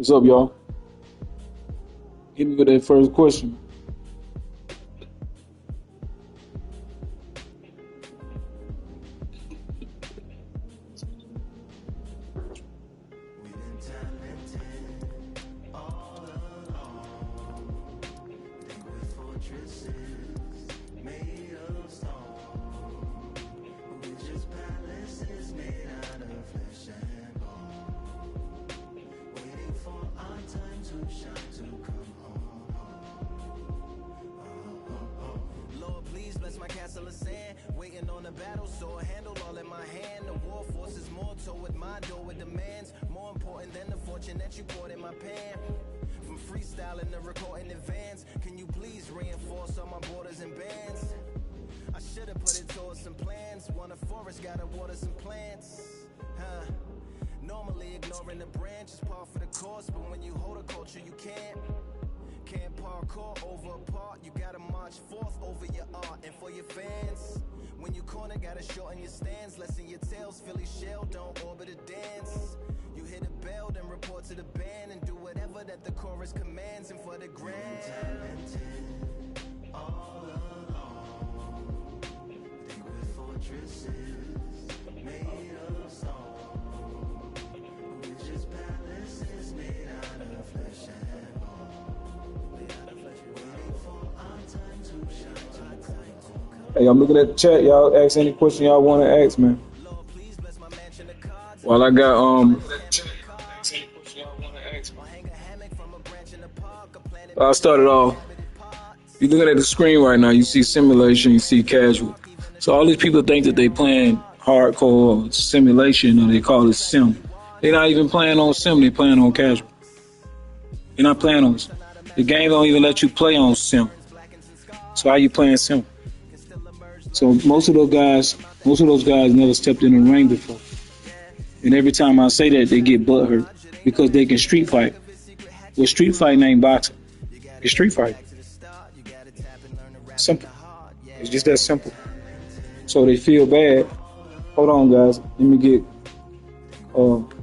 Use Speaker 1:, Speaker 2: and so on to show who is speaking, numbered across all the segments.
Speaker 1: What's up, y'all? Hit me with that first question.
Speaker 2: Waiting on the battle, so a handle all in my hand. The war forces more, so with my door with demands. More important than the fortune that you poured in my pan. From freestyling to recording advance, can you please reinforce all my borders and bands? I should've put it towards some plans. Want a forest, gotta water some plants. Normally ignoring the branch is par for the course, but when you hold a culture, you can't parkour over a part. You gotta march forth over your art and for your fans. When you corner, gotta shorten your stance. Lessen your tails, Philly shell, don't orbit a dance. You hit a bell, then report to the band and do whatever that the chorus commands. And for the grand, talented all along. Think with fortresses made of stone. We're just palaces made out of flesh and bone. Waiting for our time to shine.
Speaker 1: Hey, I'm looking at the chat. Y'all ask any question y'all want to ask, man. While I got I started off. You're looking at the screen right now. You see simulation. You see casual. So all these people think that they playing hardcore or simulation, or they call it sim. They're not even playing on sim. They're playing on casual. You're not playing on sim. The game don't even let you play on sim. So how you playing sim? So most of those guys never stepped in the ring before. And every time I say that, they get butthurt because they can street fight. Well, street fighting ain't boxing. It's street fighting. Simple. It's just that simple. So they feel bad. Hold on, guys. Let me get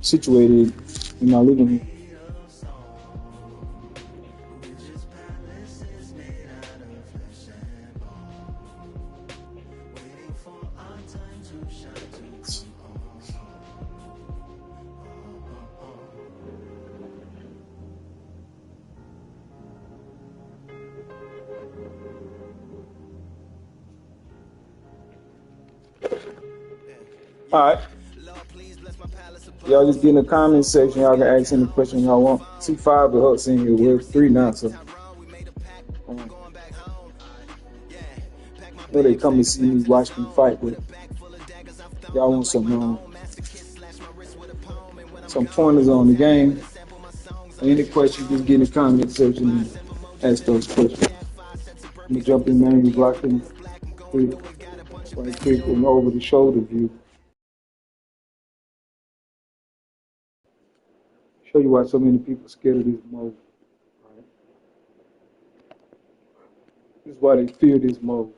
Speaker 1: situated in my living room. All right. Y'all just get in the comment section. Y'all can ask any question y'all want. 2-5 the Huts in here. We're 3 now, so. Know they come to see me, watch me fight, but y'all want some pointers on the game. Any questions, just get in the comment section and ask those questions. Let me jump in, man. You blocking quick and over the shoulder view. Show you why so many people are scared of this mode. Right? This is why they fear this mode.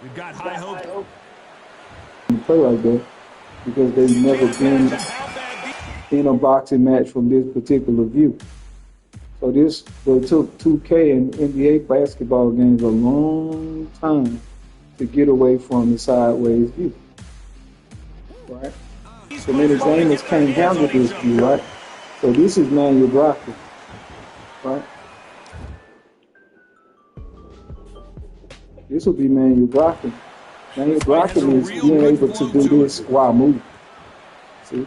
Speaker 3: We've got high hope.
Speaker 1: They play like that because they've never been in a boxing match from this particular view. So it took 2K and NBA basketball games a long time to get away from the sideways view. Right? So many gamers can't handle this view, right? So this is manual blocking, right? This will be manual blocking. Manual blocking is being able to do this while moving. See?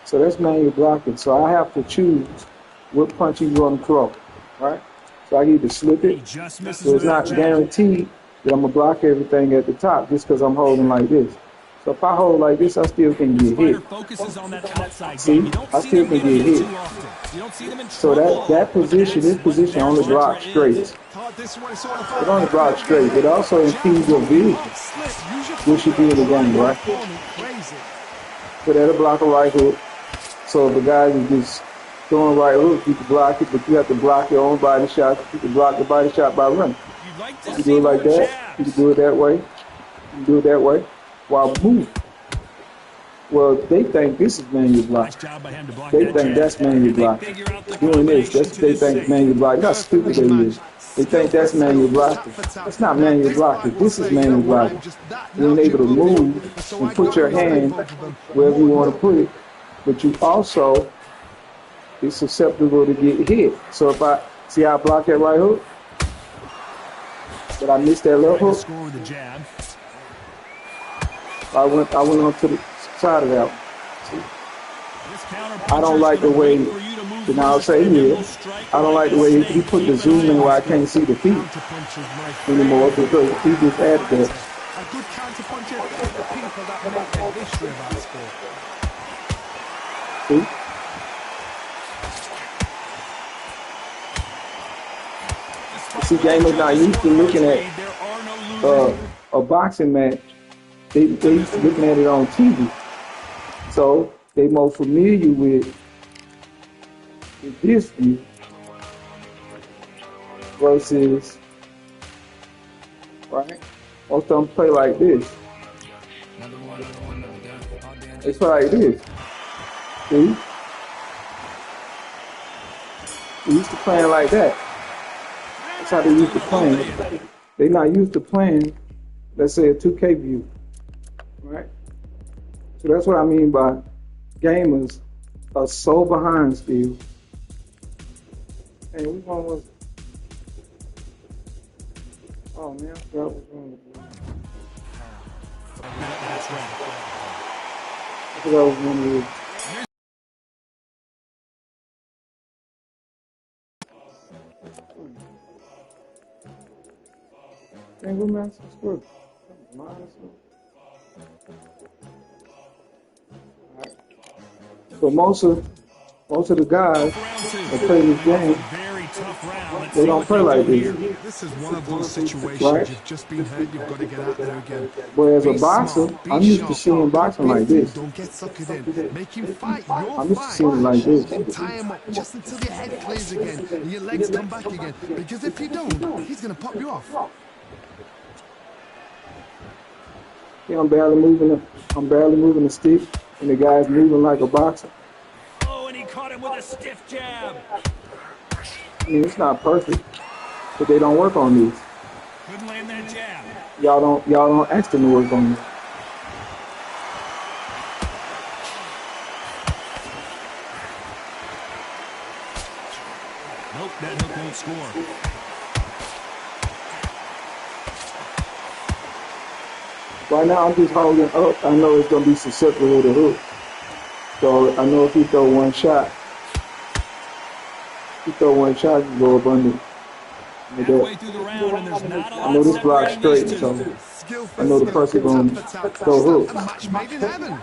Speaker 1: So that's manual blocking. So I have to choose what punch you're going to throw, right? So I need to slip it. So it's not guaranteed that I'm going to block everything at the top just because I'm holding like this. So if I hold like this, I still can get hit. See, I still can get hit. So that position, this position only blocks straight. It only blocks straight. It also impedes your vision, which should be in the game, right? So that'll block a right hook. So if the guy is just throwing a right hook, you can block it, but you have to block your own body shot. You can block the body shot by running. You can do it like that. You can do it that way. You can do it that way while moving. Well, they think this is manual block.
Speaker 3: Nice job by him to block
Speaker 1: They
Speaker 3: that
Speaker 1: think
Speaker 3: jab.
Speaker 1: that's manual
Speaker 3: They
Speaker 1: block.
Speaker 3: figure out the
Speaker 1: Doing this,
Speaker 3: combination
Speaker 1: that's
Speaker 3: to
Speaker 1: they
Speaker 3: the
Speaker 1: think
Speaker 3: safe.
Speaker 1: manual block. How stupid they is. They think that's manual blocking. That's not manual blocking. This is manual blocking. Being able to move and put your hand wherever you want to put it, but you also is susceptible to get hit. So if I see how I block that right hook, but I missed that left hook,
Speaker 3: Score with the jab.
Speaker 1: I went on to the side of that one. I don't like the way, and I'll say here, I don't like the way he put the zoom in where I can't see the feet anymore because he just added that.
Speaker 4: A good counterpuncher is the people that make the history of our sport.
Speaker 1: See? See, gamers not used to looking at a boxing match. They used to looking at it on TV. So they more familiar with this view versus, right? Most of them play like this. They play like this. See? They used to playing like that. That's how they used to playing. They not used to playing, let's say, a 2K view, right? So that's what I mean by gamers are so behind still. Hey, which one was it? Oh man, I forgot which one it was. I forgot which one it was. Dang, what master score? Minus one. Right. But most of the guys that play this game, they don't play like this.
Speaker 4: This is one of those situations
Speaker 1: right?
Speaker 4: you've just been hurt, you've got to get out there again.
Speaker 1: But as a
Speaker 4: Be
Speaker 1: boxer,
Speaker 4: smart, be
Speaker 1: I'm used to
Speaker 4: sharp.
Speaker 1: seeing boxing like this.
Speaker 4: Don't get suckered in. Make him fight your
Speaker 1: I'm used to
Speaker 4: fight.
Speaker 1: seeing it like this.
Speaker 4: Then tie him up just until your head clears again and your legs come back again. Because if you don't, he's going to pop you off.
Speaker 1: Yeah, I'm barely moving the stick, and the guy's moving like a boxer.
Speaker 3: Oh, and he caught him with a stiff jab.
Speaker 1: I mean, it's not perfect, but they don't work on these.
Speaker 3: Couldn't land that jab.
Speaker 1: Y'all don't ask them to work on this.
Speaker 3: Nope, that hook won't score.
Speaker 1: Right now, I'm just holding up. I know it's going to be susceptible to hook. So I know if he throw one shot, you go up under.
Speaker 3: Halfway through the round, and there's not a lot
Speaker 1: I know this block's straight,
Speaker 3: separating
Speaker 1: so
Speaker 3: these two.
Speaker 1: I know the person going to throw hooks.
Speaker 4: A match made in heaven.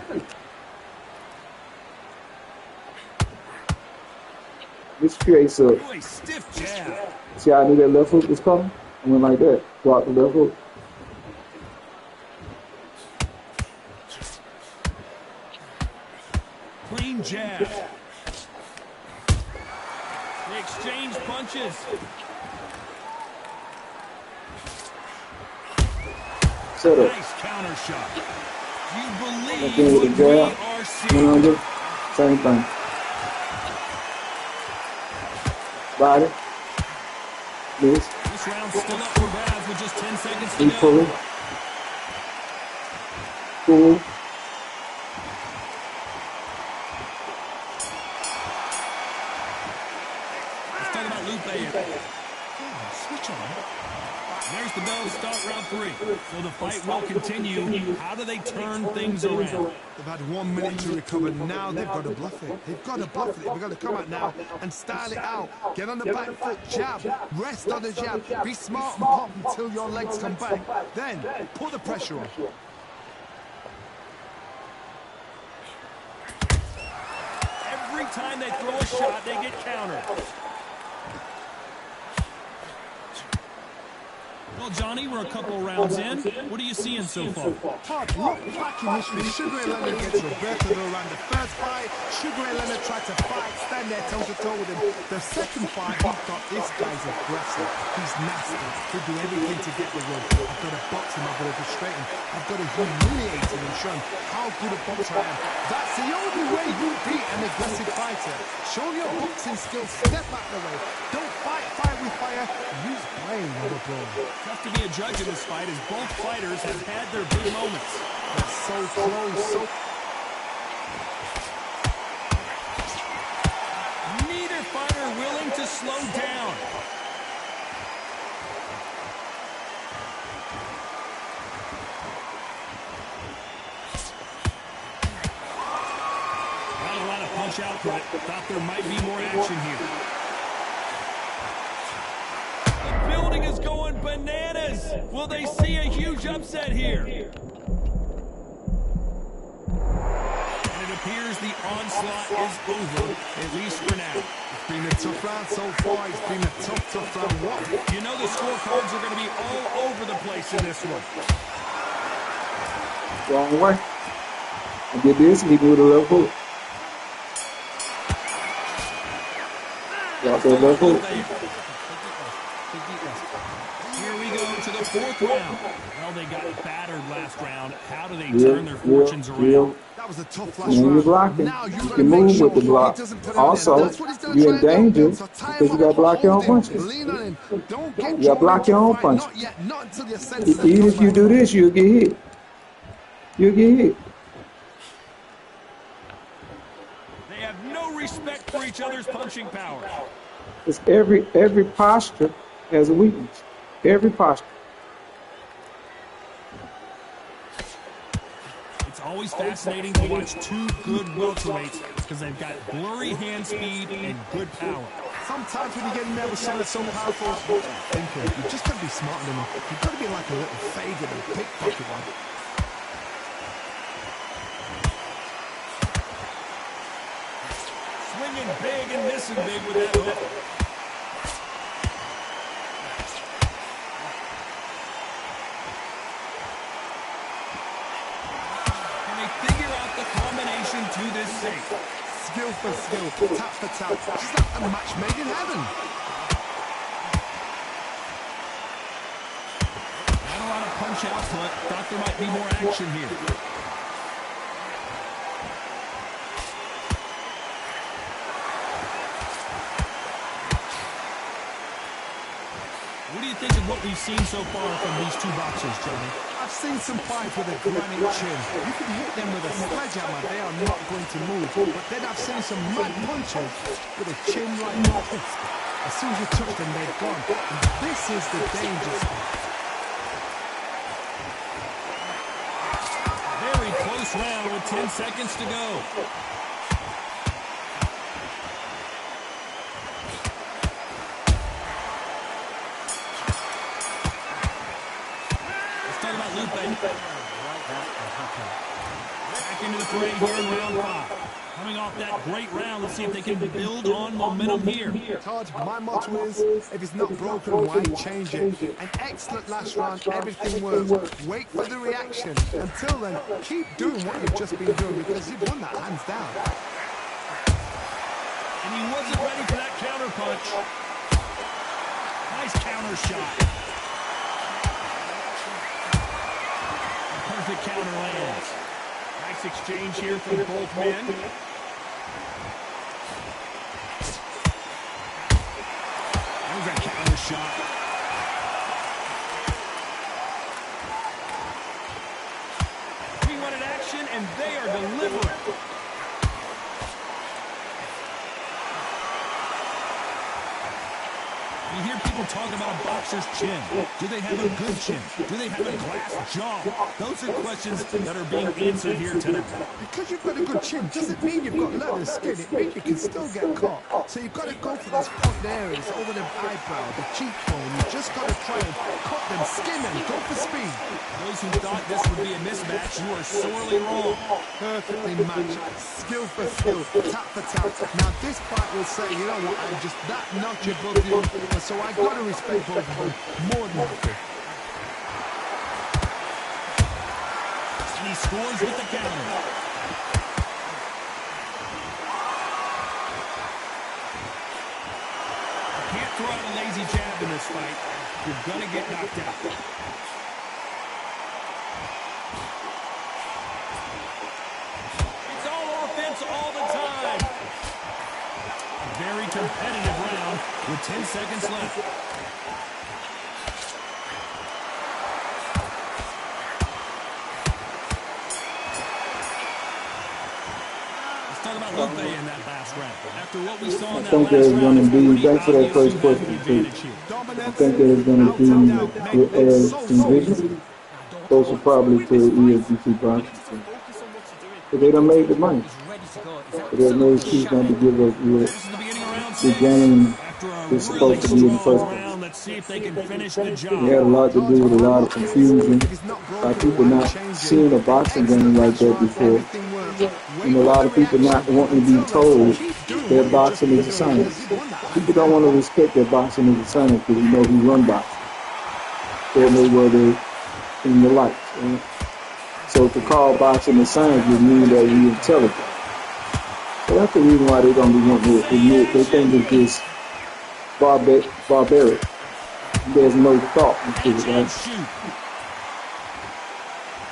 Speaker 1: This creates a.
Speaker 3: Ooh, a stiff jab.
Speaker 1: See how I knew that left hook was coming? I went like that. Block the left hook.
Speaker 3: Clean jab. They exchange punches.
Speaker 1: Set up.
Speaker 3: Nice counter shot. You
Speaker 1: Again
Speaker 3: believe
Speaker 1: with the
Speaker 3: what we
Speaker 1: jab.
Speaker 3: are
Speaker 1: Went
Speaker 3: seeing.
Speaker 1: under. Same thing. Body. This.
Speaker 3: This round's still up for grabs with just 10 seconds to
Speaker 1: He
Speaker 3: go.
Speaker 1: pulling. Cool.
Speaker 3: Let's talk about Lupe.
Speaker 4: Switch on.
Speaker 3: There's the bell to start round 3. So the fight will continue. How do they turn things around?
Speaker 4: They've had 1 minute to recover. Now they've got to bluff it. They've got to bluff it. They've got to come out now and style it out. Get on the back foot, jab. Rest on the jab. Be smart and pop until your legs come back. Then put the pressure on.
Speaker 3: Every time they throw a shot, they get countered. Well, Johnny, we're a couple rounds in. What are you seeing so far?
Speaker 4: Todd, look back in history. Sugar Ray Leonard against Roberto Duran. The first fight, Sugar Ray Leonard tried to fight, stand there toe-to-toe with him. The second fight, he thought this guy's aggressive. He's nasty. He'll do everything to get the win. I've got to box him. I've got to frustrate him. I've got to humiliate him and show him how good a boxer I am. That's the only way you beat an aggressive fighter. Show your boxing skills. Step out of the way. Don't fight with fire. Use brain over brawn.
Speaker 3: Tough to be a judge in this fight as both fighters have had their big moments.
Speaker 4: That's so close, so...
Speaker 3: Neither fighter willing to slow down. Not a lot of punch output. Thought there might be more action here. Is going bananas. Will they see a huge upset here? And it appears the onslaught is over, at least for now.
Speaker 4: It's been a tough round so far. It's been a tough round. What?
Speaker 3: You know the scorecards are going to be all over the place in this one.
Speaker 1: Wrong way. I did this, he moved a little hook. Got that left hook.
Speaker 3: To the fourth round. Well, they got battered last round. How do they turn their fortunes around?
Speaker 4: That was a tough last round.
Speaker 1: You're blocking. You can move with the block. Also, you're in danger because you got to block your own punches. You got to block your own punches. Even if you do this, you'll get hit. You'll get hit.
Speaker 3: They have no respect for each other's punching power.
Speaker 1: It's every posture has a weakness. Every posture.
Speaker 3: It's always fascinating to watch two good welterweights because they've got blurry hand speed and good power.
Speaker 4: Sometimes when you get in there with someone that's so powerful, you've just got to be smarter than them. You've got to be like a little Fagin and pickpocket one.
Speaker 3: Swinging big and missing big with that hook. To this safe.
Speaker 4: Skill for skill, tap for tap. Just like a match made in heaven.
Speaker 3: Not a lot of punch output. Thought there might be more action here. What do you think of what we've seen so far from these two boxers, Johnny?
Speaker 4: I've seen some fights with a granite chin. You can hit them with a sledgehammer, they are not going to move. But then I've seen some mad punches with a chin like this. As soon as you touch them, they're gone. And this is the danger spot.
Speaker 3: Very close round with 10 seconds to go. Back into the fray here in round 5. Coming off that great round, let's see if they can build on momentum here.
Speaker 4: Todd, my motto is, if it's not broken, why change it? An excellent last round, everything works. Wait for the reaction. Until then, keep doing what you've just been doing because you've won that hands down.
Speaker 3: And he wasn't ready for that counter punch. Nice counter shot. Perfect counter lands. Nice exchange here from both men. There's that counter shot. We wanted action, and they are delivering. You hear people talk about a boxer's chin. Do they have a good chin? Do they have a glass jaw? Those are questions that are being answered here tonight.
Speaker 4: Because you've got a good chin doesn't mean you've got leather skin. It means you can still get caught. So you've got to go for those point areas over the eyebrow, the cheekbone. You've just got to try and cut them, skin them, go for speed.
Speaker 3: Those who thought this would be a mismatch, you are sorely wrong.
Speaker 4: Perfectly matched. Skill for skill, tap for tap. Now this fight will say, you know what, I'm just that notch above you. So I got to respect both of them more than happy.
Speaker 3: scores with the counter. Can't throw out a lazy jab in this fight. You're going to get knocked out. It's all offense all the time. A very competitive round with 10 seconds left. Lupe in that last round. After what we saw in that last round,
Speaker 1: thanks for that first question, too. I think there's going to be some vision. Those are probably to ESBC boxing. But they done made the money. But there's no excuse not to give us the game is supposed to be in the first place.
Speaker 3: Let's see if they can finish the job.
Speaker 1: It had a lot to do with a lot of confusion. People not seeing a boxing game like that before. And a lot of people not wanting to be told that boxing is a science. People don't want to respect that boxing is a science because you know we run boxing. They know where they're in the lights. Right? So to call boxing a science would mean that we're intelligent. So that's the reason why they don't be wanting to admit. They think it's just barbaric. There's no thought into it, right?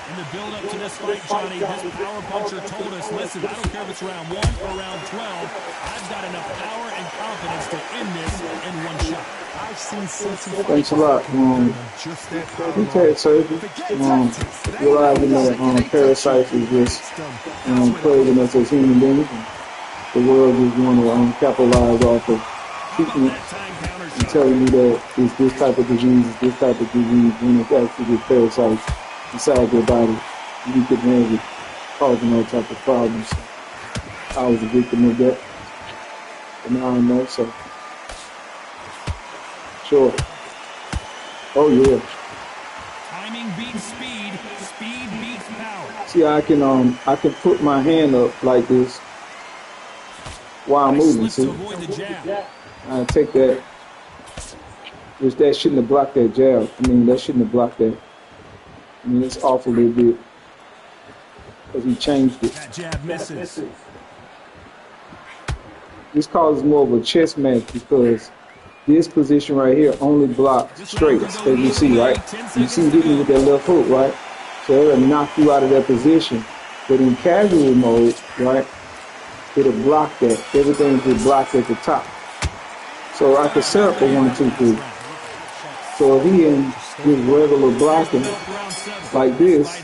Speaker 3: In the build-up to this fight, Johnny, this power puncher told us, listen, I don't care if it's round 1 or round 12, I've got enough power and confidence to end this in one shot.
Speaker 1: Thanks a lot. He's had surgery. Realizing that parasites is just plaguing us as human beings. The world just want to capitalize off of treatment and telling you that it's this type of disease, when it's actually just parasites inside your body. You could manage it, causing all type of problems. I was a victim of that. And now I know, so. Sure. Oh, yeah.
Speaker 3: Timing beats speed. Speed beats power.
Speaker 1: See, I can put my hand up like this while I'm moving, see? I take that, which that shouldn't have blocked that jab. That shouldn't have blocked that. It's off a little bit because he changed it.
Speaker 3: That jab misses.
Speaker 1: This causes more of a chess match because this position right here only blocks straights, as you see, right? You see him hitting with that left hook, right? So it'll knock you out of that position. But in casual mode, right, it'll block that. Everything will block at the top. So I could set up a 1, 2, 3. So if he in his regular blocking like this,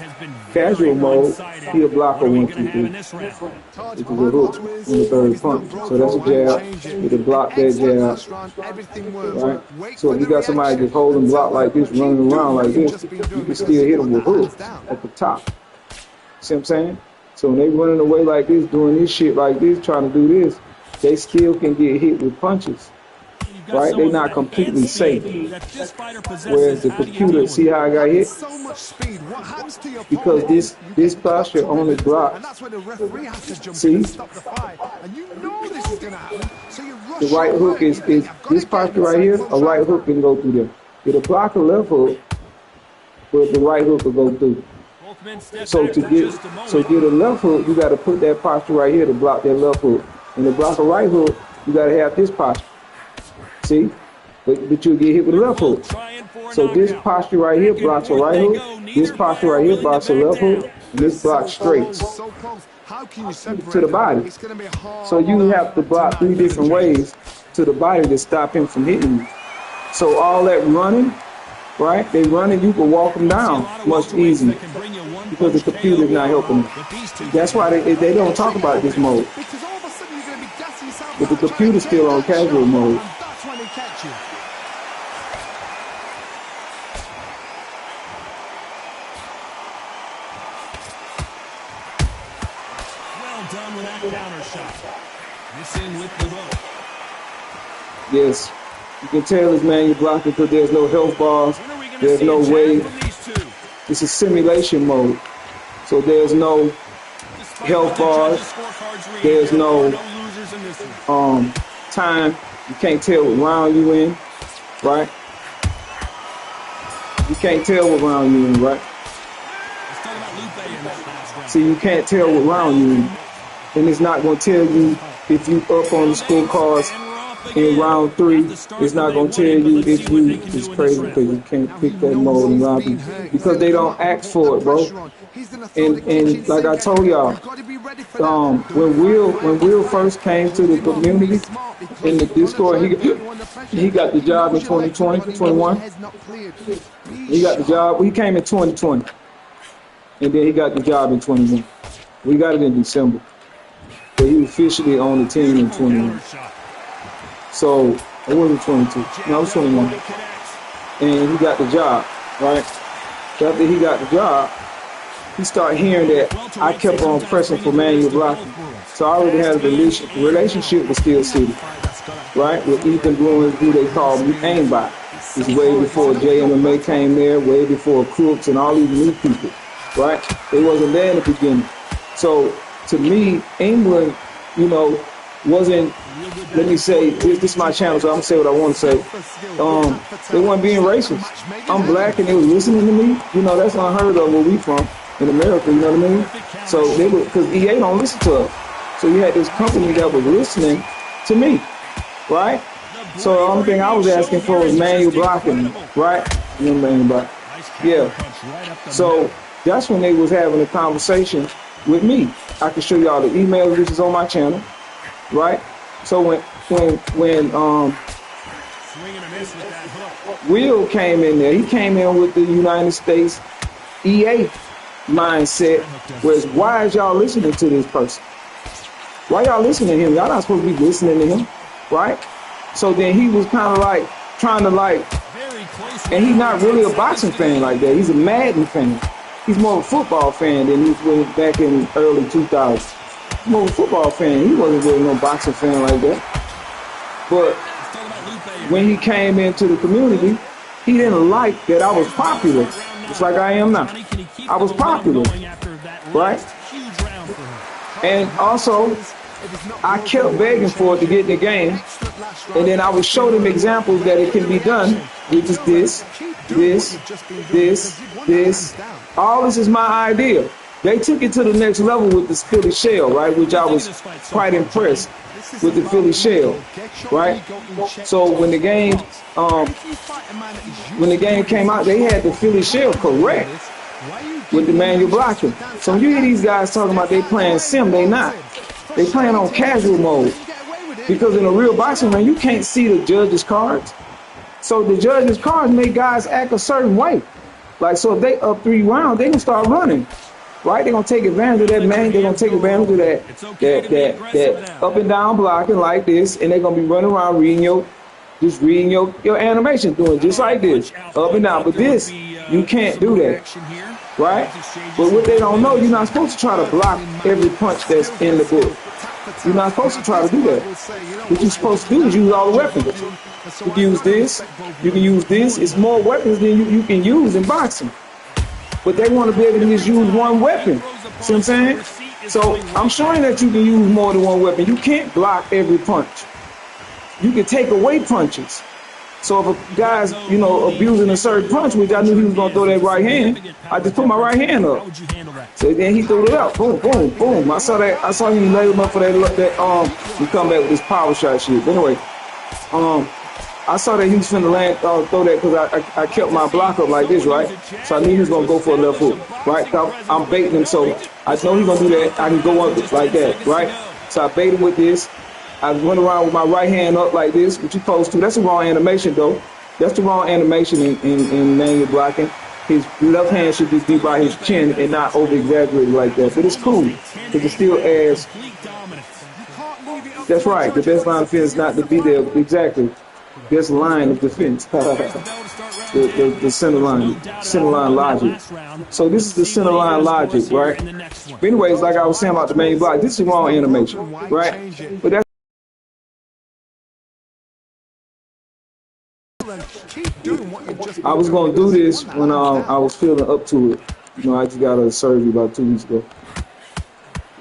Speaker 1: casual mode, he'll block a 1, 2, 3. Which is a hook in the third punch. So that's a jab. It'll block that jab. Right? So if you got somebody just holding block like this, running around like this, you can still hit them with hooks at the top. See what I'm saying? So when they running away like this, doing this shit like this, trying to do this, they still can get hit with punches. Right? They're not completely safe. Whereas the computer, see how I got hit? Because this posture only blocks. See? The right hook is this posture right here, a right hook can go through there. It'll block a left hook, but the right hook will go through. So to get a left hook, you got to put that posture right here to block that left hook. And to block a right hook, you got to have this posture. See? But you'll get hit with a left hook. So this posture right here blocks a right hook. This posture right here blocks a left hook. And this blocks straights to the body. So you have to block 3 different ways to the body to stop him from hitting you. So all that running, right? They running, you can walk them down much easier because the computer's not helping them. That's why they don't talk about this mode. But the computer's still on casual mode.
Speaker 3: Done with that counter shot. Missing with the hook.
Speaker 1: Yes. You can tell this man you're blocking because there's no health bars. There's no way. This is simulation mode. So there's no health bars. There's no time. You can't tell what round you in, right? You can't tell what round you in, right? See, you can't tell what round you're in. And it's not going to tell you if you up on the scorecards in round 3. It's not going to tell you if you. It's crazy because you can't pick that mode in round 3 because they don't ask for it, bro. And like I told y'all, when Will first came to the community in the Discord, he got the job in 2020, 21. He got the job. He came in 2020, and then he got the job in 21. We got it in December, but he officially on the team in 21. So it wasn't 22. No, it was 21, and he got the job. Right after he got the job, he started hearing that I kept on pressing for manual blocking. So I already had a relationship with Steel City, right? With Ethan Bruins, who they call me Aimbot. It's way before JMMA came there, way before Crooks and all these new people, right? They wasn't there in the beginning. So to me, England, you know, wasn't, let me say, this is my channel, so I'm gonna say what I want to say. They weren't being racist. I'm black and they were listening to me. You know, that's unheard of where we from in America, you know what I mean? So they were, because EA don't listen to us. So you had this company that was listening to me, right? So the only thing I was asking for was manual blocking, right? You know, manual block. Yeah. So that's when they was having a conversation with me. I can show y'all the emails, which is on my channel, right? So when Will came in there, he came in with the United States EA mindset, whereas why is y'all listening to this person? Why y'all listening to him? Y'all not supposed to be listening to him, right? So then he was kind of like trying to like, and he's not really a boxing fan like that. He's a Madden fan. He's more of a football fan than he was back in early 2000s. He's more of a football fan. He wasn't really no boxing fan like that. But when he came into the community, he didn't like that I was popular, just like I am now. I was popular, right? And also, I kept begging for it to get in the game, and then I would show them examples that it can be done, which is this. All this is my idea. They took it to the next level with the Philly Shell, right? Which I was quite impressed with the Philly Shell, right? So when the game came out, they had the Philly Shell correct with the manual blocking. So when you hear these guys talking about they playing sim, they not. They playing on casual mode. Because in a real boxing ring, you can't see the judge's cards. So the judge's cards make guys act a certain way. Like, so if they up 3 rounds, they can start running. Right? They're gonna take advantage of that man, they're gonna take advantage of that up and down blocking like this, and they're gonna be running around reading your animation, doing just like this, up and down. But this, you can't do that. Right? But what they don't know, you're not supposed to try to block every punch that's in the book. You're not supposed to try to do that. What you're supposed to do is use all the weapons. You can use this, you can use this. It's more weapons than you can use in boxing. But they want to be able to just use one weapon. See what I'm saying? So I'm showing that you can use more than one weapon. You can't block every punch. You can take away punches. So if a guy's, you know, abusing a certain punch, which I knew he was gonna throw that right hand, I just put my right hand up. So then he threw it out. Boom, boom, boom. I saw him lay him up for that he come back with this power shot shit. But anyway, I saw that he was finna land, throw that because I kept my block up like this, right? So I knew he was gonna go for a left hook, right? I'm baiting him, so I know he's gonna do that. I can go up like that, right? So I bait him with this. I went around with my right hand up like this, which you're supposed to. That's the wrong animation, though. That's the wrong animation in manual blocking. His left hand should just be by his chin and not over-exaggerated like that. But it's cool, because it still adds. That's right. The best line of defense is not to be there. Exactly. Best line of defense. the center line logic. So this is the center line logic, right? But anyways, like I was saying about the main block, this is wrong animation, right? But that's I was gonna do this when I was feeling up to it. You know, I just got a surgery about 2 weeks ago.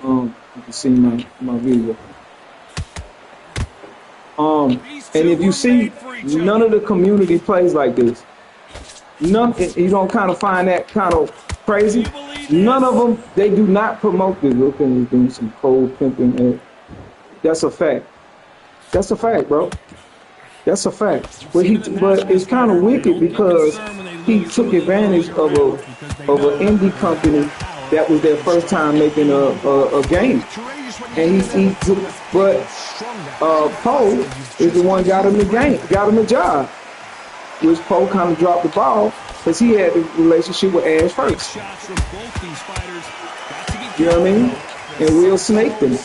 Speaker 1: You can see my video. And if you see, none of the community plays like this. None. You don't kind of find that kind of crazy. None of them, they do not promote this. Looking, doing some cold pimping. That's a fact. That's a fact, bro. That's a fact. But it's kind of wicked because he took advantage of an indie company that was their first time making a game, and he took. But Poe is the one got him the game, got him the job, which Poe kind of dropped the ball because he had the relationship with Ash first. You know what I mean? And Will snaked him.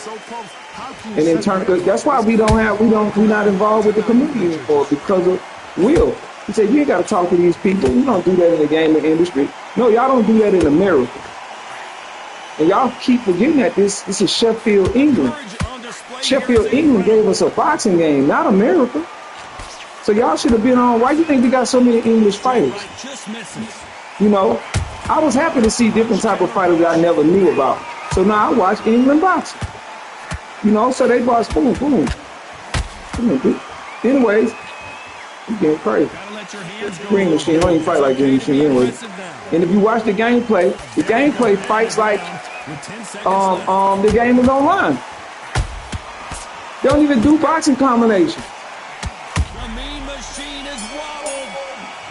Speaker 1: And in turn, that's why we're not involved with the community anymore because of Will. He said, you ain't got to talk to these people. We don't do that in the gaming industry. No, y'all don't do that in America. And y'all keep forgetting that this is Sheffield, England. Sheffield, England gave us a boxing game, not America. So y'all should have been on. Why do you think we got so many English fighters? You know, I was happy to see different type of fighters that I never knew about. So now I watch England boxing. You know, so they bought boom. Anyways, you getting crazy. Green Machine, I don't even fight like Green Machine anyway. And if you watch the gameplay fights like the game is online. They don't even do boxing combinations.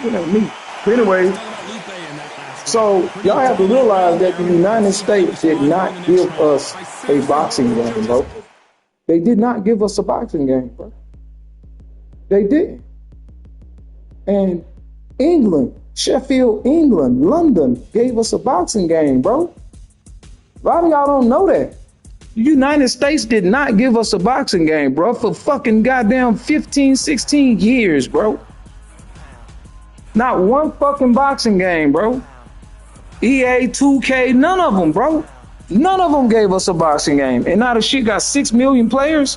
Speaker 1: You know me. But anyway, so y'all have to realize that the United States did not give us a boxing game, bro. They did not give us a boxing game, bro. They didn't. And England, Sheffield, England, London gave us a boxing game, bro. A lot of y'all don't know that. The United States did not give us a boxing game, bro, for fucking goddamn 15, 16 years, bro. Not one fucking boxing game, bro. EA, 2K, none of them, bro. None of them gave us a boxing game. And now the shit got 6 million players.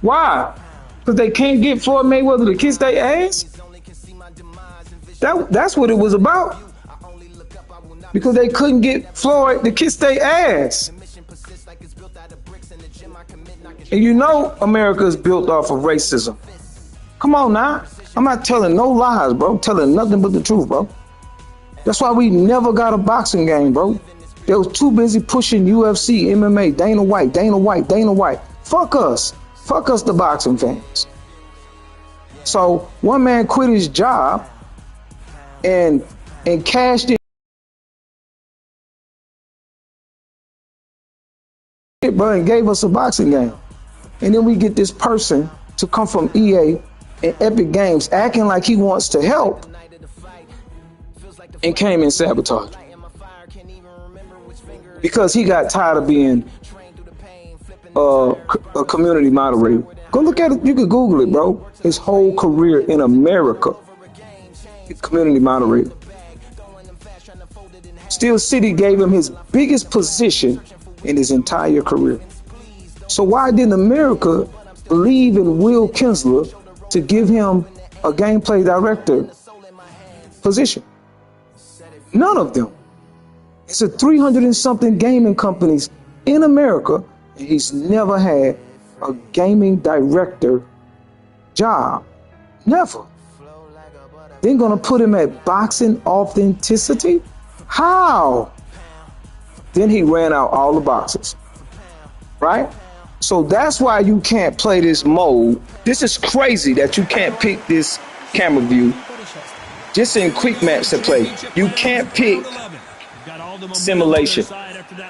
Speaker 1: Why? Because they can't get Floyd Mayweather to kiss their ass? That's what it was about. Because they couldn't get Floyd to kiss their ass. And you know America is built off of racism. Come on now. I'm not telling no lies, bro. I'm telling nothing but the truth, bro. That's why we never got a boxing game, bro. They was too busy pushing UFC, MMA, Dana White. Fuck us. Fuck us, the boxing fans. So one man quit his job and cashed in, bro, and gave us a boxing game. And then we get this person to come from EA and Epic Games acting like he wants to help and came and sabotaged because he got tired of being a community moderator. Go look at it. You can Google it, bro. His whole career in America, community moderator. Steel City gave him his biggest position in his entire career. So why didn't America believe in Will Kinsler to give him a gameplay director position? None of them. It's a 300 and something gaming companies in America, and he's never had a gaming director job. Never. They're gonna put him at boxing authenticity? How? Then he ran out all the boxes, right? So that's why you can't play this mode. This is crazy that you can't pick this camera view just in quick match to play. You can't pick simulation.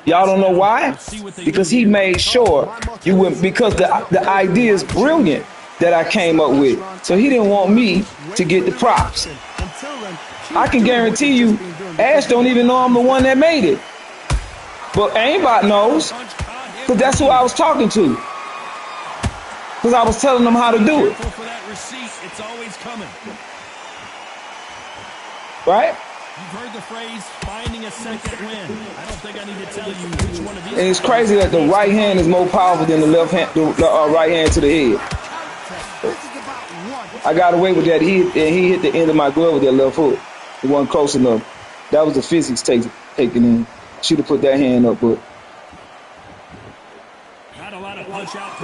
Speaker 1: Y'all don't know why? Because he made sure you went, because the idea is brilliant that I came up with. So he didn't want me to get the props. I can guarantee you, Ash don't even know I'm the one that made it. But anybody knows, because that's who I was talking to. Because I was telling them how to do it. Right?
Speaker 3: You've heard the phrase, finding a second win. I don't think I need to tell you which one of these.
Speaker 1: And it's crazy that the right hand is more powerful than the left hand, the right hand to the head. I got away with that. He hit the end of my glove with that left hook. It wasn't close enough. That was the physics taken in. Should have put that hand up, but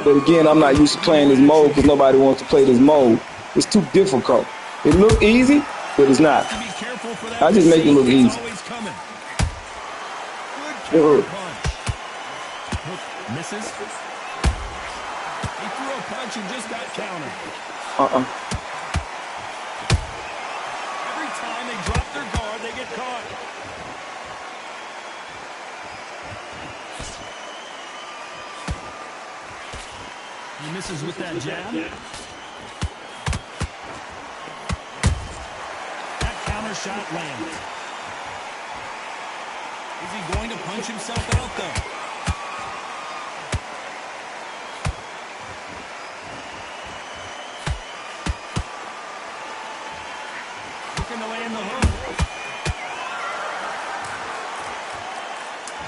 Speaker 1: again, I'm not used to playing this mode because nobody wants to play this mode. It's too difficult. It look easy, but it's not. I just make it look easy.
Speaker 3: counter punch. Hook misses. He threw a punch and just got countered. Every time they drop their guard, they get caught. He misses with that jab. That counter shot lands. Is he going to punch himself out, though? Looking to land the hook.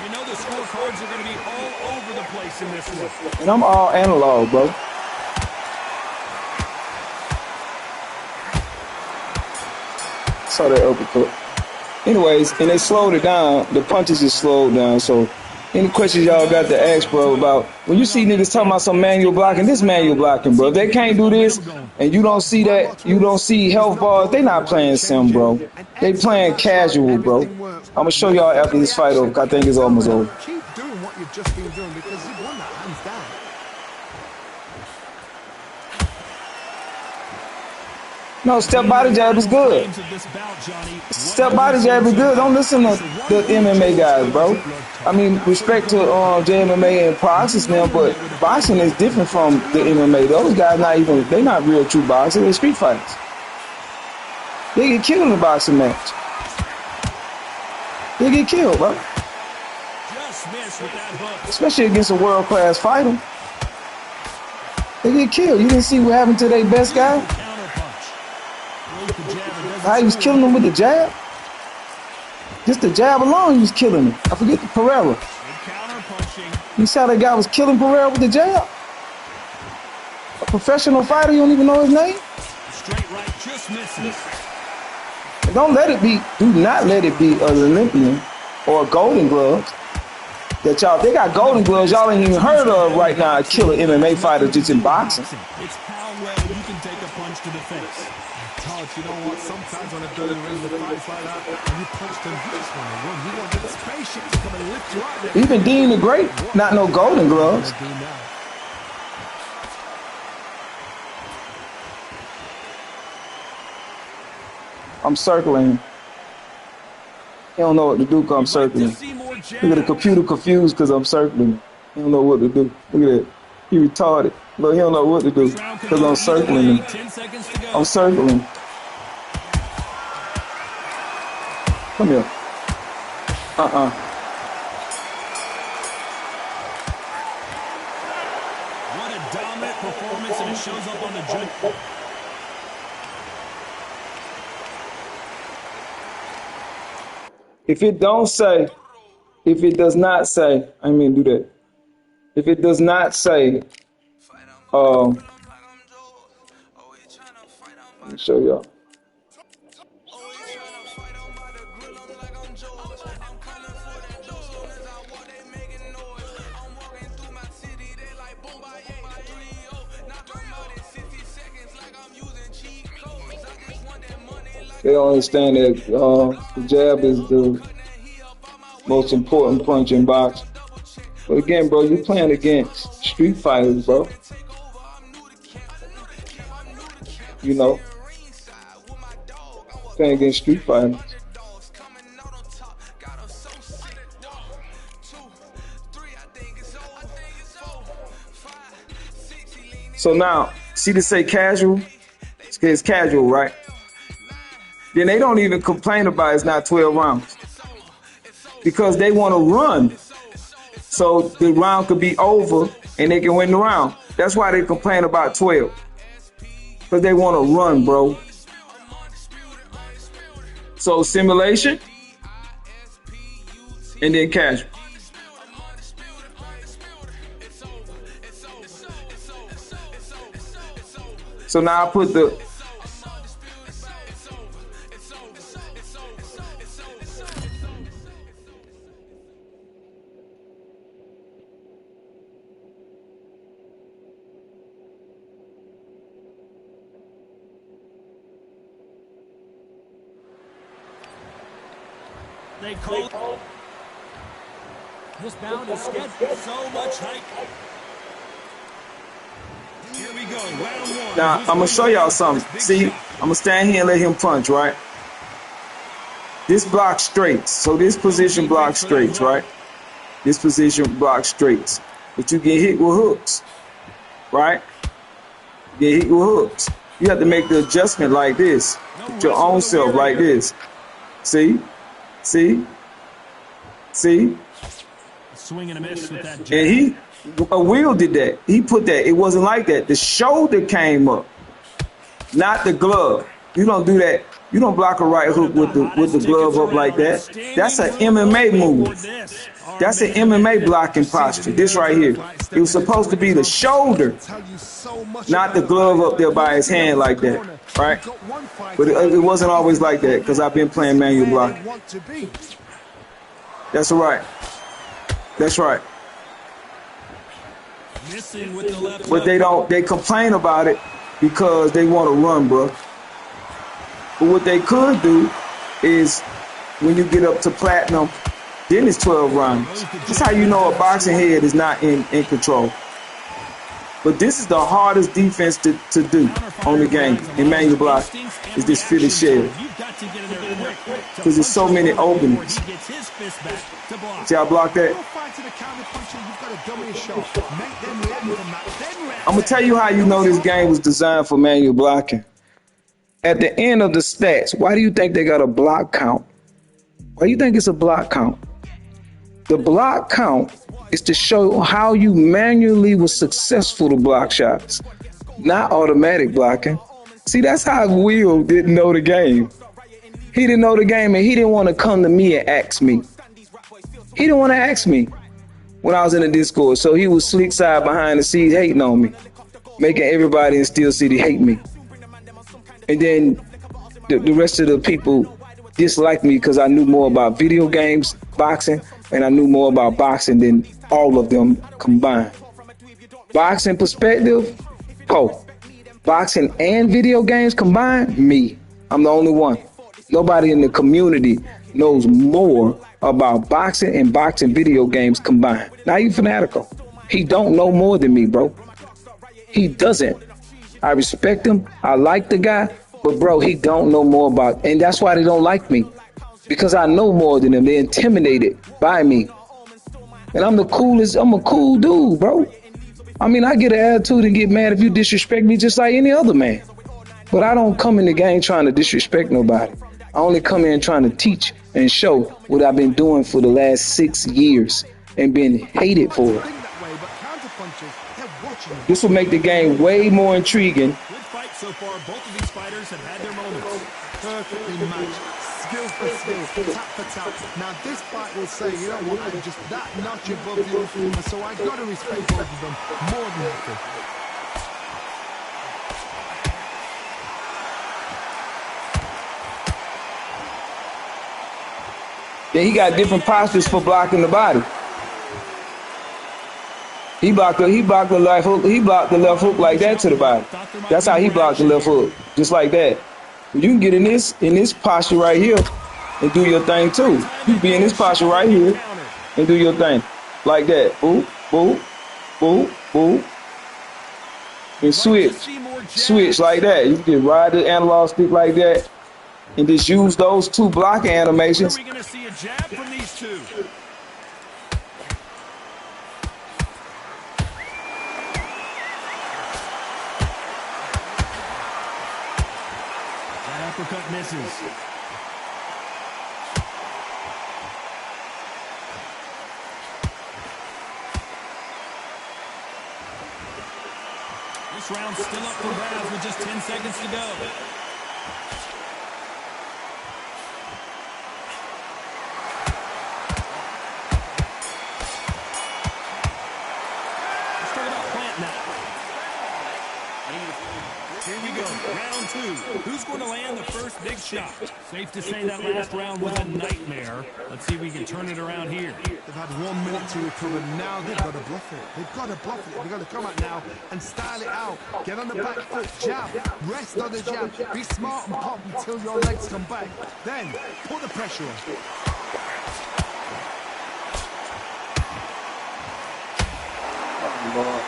Speaker 3: You know the scorecards are going to be all over the place in this one.
Speaker 1: And I'm all analog, bro. Saw that uppercut. Anyways, and they slowed it down. The punches is slowed down. So, any questions y'all got to ask, bro, about when you see niggas talking about some manual blocking, this manual blocking, bro. If they can't do this, and you don't see that, you don't see health bars, they not playing sim, bro. They playing casual, bro. I'm gonna show y'all after this fight over. I think it's almost over.
Speaker 4: Keep doing what you've just been doing because you've won that hands down.
Speaker 1: No, step body jab is good. Step body jab is good. Don't listen to the MMA guys, bro. I mean, respect to JMMA and boxing now, but boxing is different from the MMA. Those guys they're not real true boxers. They're street fighters. They get killed in a boxing match. They get killed, bro. Especially against a world-class fighter. They get killed. You didn't see what happened to their best guy? How he was killing him with the jab? Just the jab alone, he was killing him. I forget the Pereira. You saw that guy was killing Pereira with the jab? A professional fighter, you don't even know his name?
Speaker 3: Straight right, just misses.
Speaker 1: Do not let it be an Olympian or a Golden Gloves. They got Golden Gloves y'all ain't even heard of right now. A killer MMA fighter just in boxing.
Speaker 3: It's how well you can take a punch to the face.
Speaker 4: Todd, you know what? Sometimes when I've done the ring with fights like that, and you punch them this one, you want the spaceship to come and lift you out there.
Speaker 1: Even Dean the Great, not no Golden Gloves. I'm circling. He don't know what to do because I'm circling. Look at the computer confused because I'm circling. He don't know what to do. Look at that. He retarded. Look, he don't know what to do because I'm circling him. I'm circling. Come here.
Speaker 3: What a dominant performance, and it shows up on the judge.
Speaker 1: If it does not say, I mean do that. If it does not say, let me show y'all. They don't understand that the jab is the most important punch in boxing. But again, bro, you're playing against street fighters, bro. You know, playing against street fighters. So now, see to say casual? It's casual, right? Then they don't even complain about it's not 12 rounds because they want to run. So the round could be over and they can win the round. That's why they complain about 12. Because they want to run, bro. So simulation and then casual. So now I put the
Speaker 3: They call This bound is scheduled so much height. Here we go, round one.
Speaker 1: Now, I'm going to show y'all something. See, I'm going to stand here and let him punch, right? This blocks straights. So this position blocks straights, right? This position blocks straights. But you get hit with hooks, right? You get hit with hooks. You have to make the adjustment like this. With your own self like this. See? See? See?
Speaker 3: Swing and a miss with that jab.
Speaker 1: And Will did that. He put that. It wasn't like that. The shoulder came up, not the glove. You don't do that. You don't block a right hook with the glove up like that. That's an MMA move. That's an MMA blocking posture. This right here. It was supposed to be the shoulder, not the glove up there by his hand like that, right? But it wasn't always like that because I've been playing manual blocking. That's right. That's right. But they complain about it because they want to run, bro. But what they could do is when you get up to platinum, then it's 12 rounds. That's how you know a boxing head is not in control. But this is the hardest defense to do on the game in manual block is this fitted shell. Because there's so many openings. See how I block that? I'm going to tell you how you know this game was designed for manual blocking. At the end of the stats, why do you think they got a block count? Why do you think it's a block count? The block count is to show how you manually were successful to block shots, not automatic blocking. See, that's how Will didn't know the game. He didn't know the game, and he didn't want to come to me and ask me. He didn't want to ask me when I was in the Discord, so he was slick side behind the scenes hating on me, making everybody in Steel City hate me. And then the rest of the people disliked me because I knew more about video games, boxing, and I knew more about boxing than all of them combined. Boxing perspective, boxing and video games combined, me. I'm the only one. Nobody in the community knows more about boxing and boxing video games combined. Now you fanatical. He don't know more than me, bro. He doesn't. I respect him. I like the guy. But, bro, he don't know more about, and that's why they don't like me. Because I know more than them. They're intimidated by me. And I'm the coolest. I'm a cool dude, bro. I mean, I get an attitude and get mad if you disrespect me just like any other man. But I don't come in the game trying to disrespect nobody. I only come in trying to teach and show what I've been doing for the last 6 years and been hated for it. This will make the game way more intriguing.
Speaker 3: Good fight so far. Both of these fighters have had their moments.
Speaker 4: Perfectly matched. Skill for skill, tap for tap. Now this fight will say, you know what, I'm just that notch above you, and so I got to respect both of them more than happy.
Speaker 1: Then he got different postures for blocking the body. He blocked the left hook. He blocked the left hook like that to the body. That's how he blocked the left hook, just like that. You can get in this posture right here and do your thing too. You can be in this posture right here and do your thing like that. Boop, boop, boop, boop, and switch like that. You can ride the analog stick like that and just use those two blocking animations.
Speaker 3: Are we going to see a jab from these two? Uppercut misses. This round's still up for grabs with just 10 seconds to go. Let's talk about Plant now. Here we go, round two. Who's going to land the first big shot? Safe to say that last round was a nightmare. Let's see if we can turn it around here.
Speaker 4: They've had 1 minute to recover. Now they've got to bluff it. They've got to bluff it. They've got to come out now and style it out. Get on the back foot, jab, rest on the jab. Be smart and pop until your legs come back. Then put the pressure on.
Speaker 1: Lord.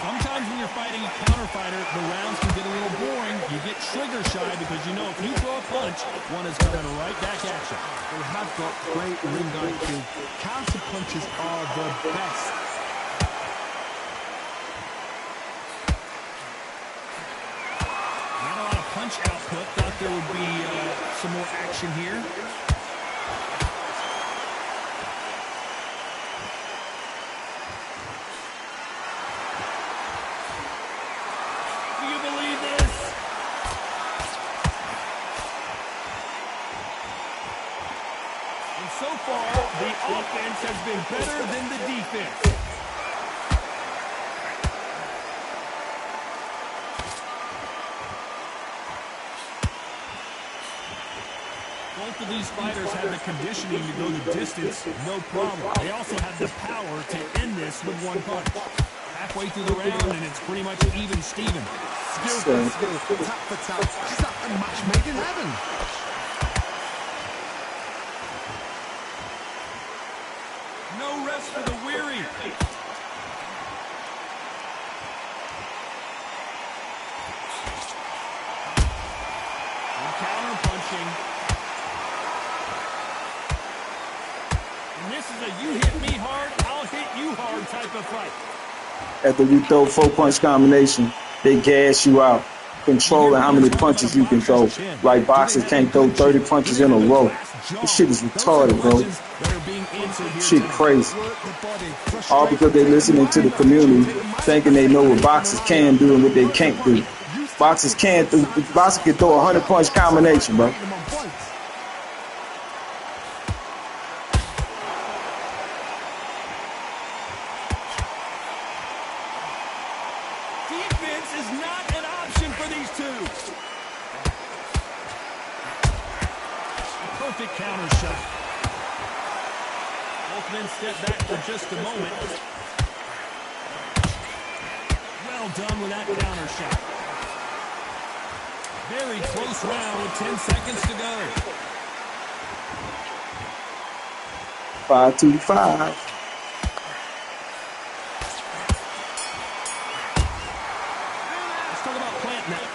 Speaker 3: Sometimes when you're fighting a counter fighter, the rounds can get a little boring. You get trigger shy because you know if you throw a punch, one is coming right back at you.
Speaker 4: They have got great ring IQ. Counter punches are the best.
Speaker 3: Not a lot of punch output. Thought there would be some more action here. So far, the offense has been better than the defense. Both of these fighters have the conditioning to go the distance, no problem. They also have the power to end this with one punch. Halfway through the round, and it's pretty much even Steven.
Speaker 4: Skill for skill, tap for tap. Just like a match made in heaven.
Speaker 3: No rest for the weary. And counter punching. And this is a you hit me hard, I'll hit you hard type of fight.
Speaker 1: After you throw 4-punch combination, they gas you out, controlling how many punches you can throw. Like boxers can't throw 30 punches in a row. This shit is retarded, bro. Shit crazy. All because they listening to the community, thinking they know what boxers can do and what they can't do. Boxers can throw a 100-punch combination, bro.
Speaker 3: Defense is not an option for these two. Perfect counter shot. Both men step back for just a moment. Well done with that counter shot. Very close round with 10 seconds to go.
Speaker 1: 5-2-5.
Speaker 3: Let's talk about planting that.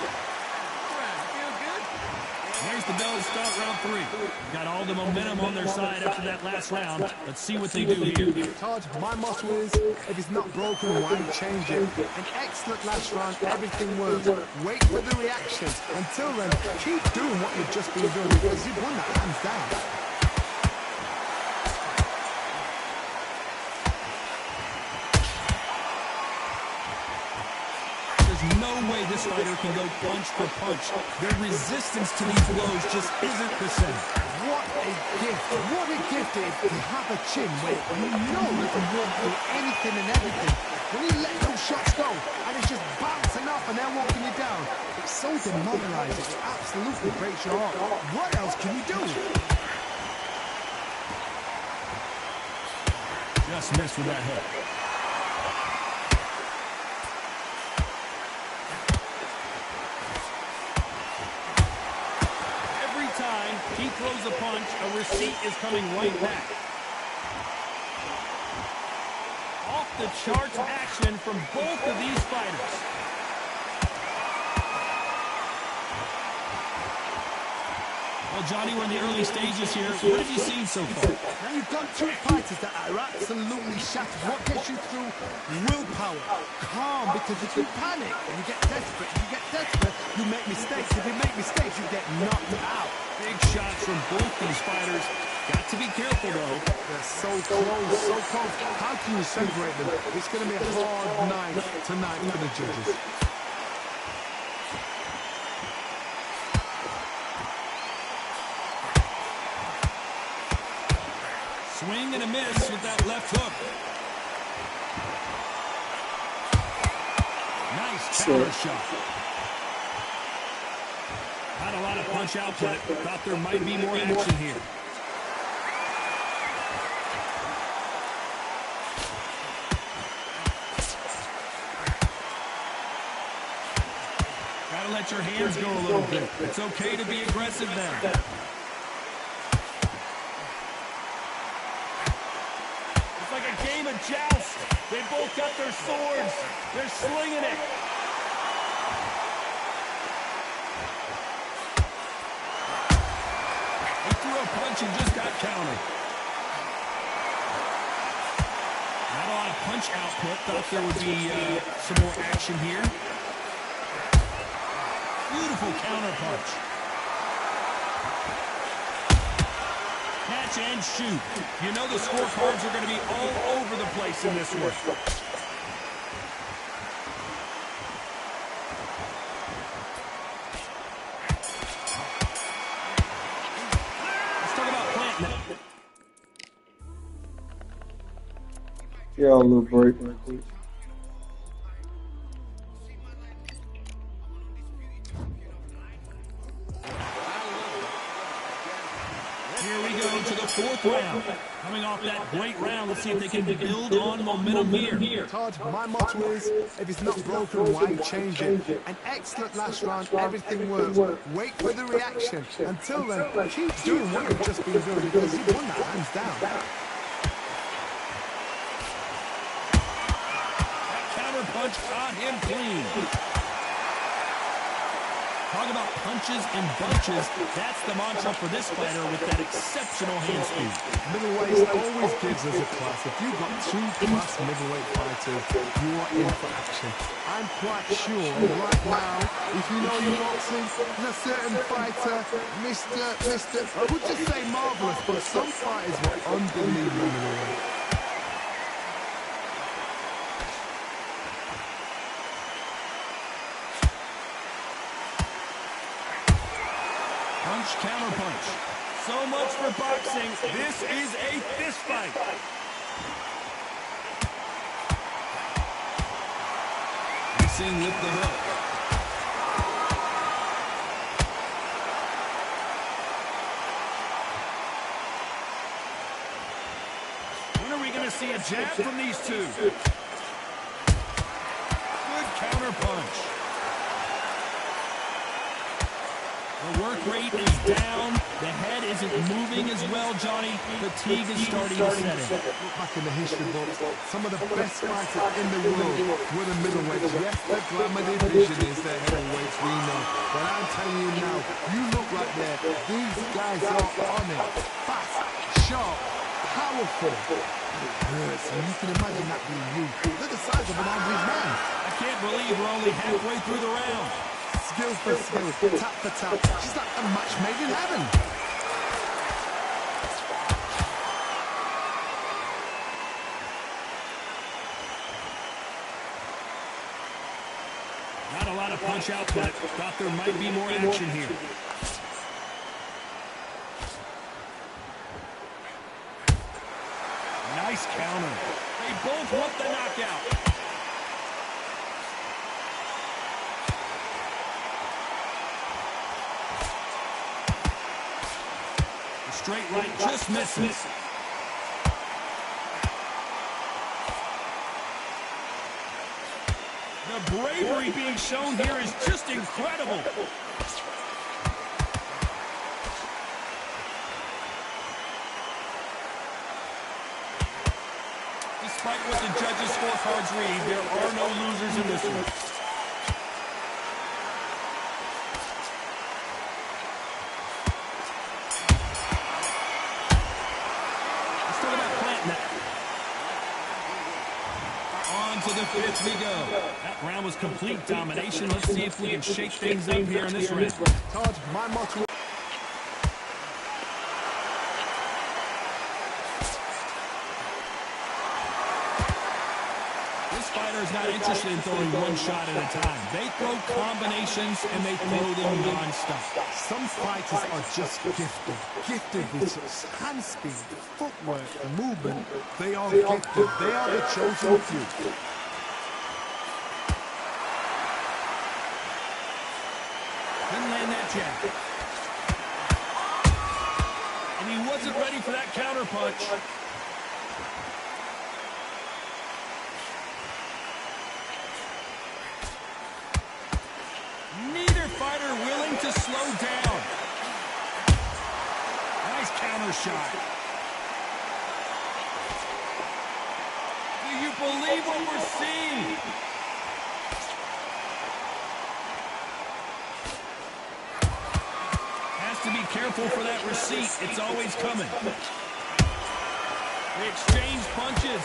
Speaker 3: There's the bell to start round 3. Got all the momentum on their side after that last round. Let's see what they do here.
Speaker 4: Todd, my motto is, if it's not broken, why change it? An excellent last round, everything works. Wait for the reaction. Until then, keep doing what you've just been doing because you've won that hands down.
Speaker 3: There's no way this fighter can go punch for punch. Their resistance to these blows just isn't the same.
Speaker 4: What a gift. What a gift it is to have a chin where you know you can walk through anything and everything. When you let those shots go and it's just bouncing up and they're walking you down, it's so demoralizing. It absolutely breaks your heart. What else can you do?
Speaker 3: Just missed with that hook. He throws a punch, a receipt is coming right back. Off the charts action from both of these fighters. Well, Johnny, we're in the early stages here. What have you seen so far?
Speaker 4: Now you've got two fighters that are absolutely shattered. What gets you through? Willpower. Calm, because if you panic and you get desperate, you make mistakes. If you make mistakes, you get knocked out.
Speaker 3: Big shots from both these fighters. Got to be careful, though.
Speaker 4: They're so close, so close. How can you separate them? It's going to be a hard night tonight for the judges.
Speaker 3: Swing and a miss with that left hook. Nice counter shot. Not a lot of punch output. Thought there might be more action here. Gotta let your hands go a little bit. It's okay to be aggressive now. joust. They both got their swords. They're slinging it. He threw a punch and just got countered. Not a lot of punch output. Thought there would be some more action here. Beautiful counter punch. Catch and shoot. You know the scorecards are going to be all over the place in this one. Let's talk about planting it.
Speaker 1: Yeah, a little break right quick.
Speaker 3: Here we go to the fourth round. Coming off that great round, let's see if they can build on momentum here.
Speaker 4: Todd, my motto is, if it's not broken, why change it? An excellent last round, everything works. Wait for the reaction. Until then, keep doing what you've just been doing because you won that hands down.
Speaker 3: That counter punch caught him clean. Talk about punches and bunches. That's the mantra for this fighter with that exceptional hand speed.
Speaker 4: Middleweight always gives us a class. If you've got two class middleweight fighters, you are in for action. I'm quite sure right now, if you know your boxing, there's a certain fighter, Mr. I would just say marvelous, but some fighters were unbelievable middleweight.
Speaker 3: Punch, counter punch. So much for boxing. This is a fist fight. Mixing with the hook. When are we going to see a jab from these two? Good counter punch. The work rate is down. The head isn't moving as well, Johnny. Fatigue is starting to set in.
Speaker 4: Look back in the history books. Some of the best fighters in the world were the middleweights. Yes, the glamour division is the heavyweights, we know. But I'm telling you now, you look right there. These guys are on it. Fast, sharp, powerful. It hurts, and you can imagine that being you. They're the size of an average man.
Speaker 3: I can't believe we're only halfway through the round.
Speaker 4: Skill for skill, tap for tap. She's like a match made in heaven.
Speaker 3: Not a lot of punch output. Thought there might be more action here. Nice counter. They both want the knockout. Straight right just misses. The bravery being shown here is just incredible. Despite what the judges' scorecards read, there are no losers in this one. To the fifth we go. That round was complete domination. Let's see if we can shake things up here in this round.
Speaker 4: Todd, my motto.
Speaker 3: This fighter is not interested in throwing one shot at a time. They throw combinations and they throw them non-stop.
Speaker 4: Some fighters are just gifted with hand speed, footwork, movement. They are gifted. They are the chosen few.
Speaker 3: Didn't land that jab. And he wasn't ready for that counter punch. Neither fighter willing to slow down. Nice counter shot. you believe what we're seeing? Has to be careful for that receipt. It's always coming. They exchange punches.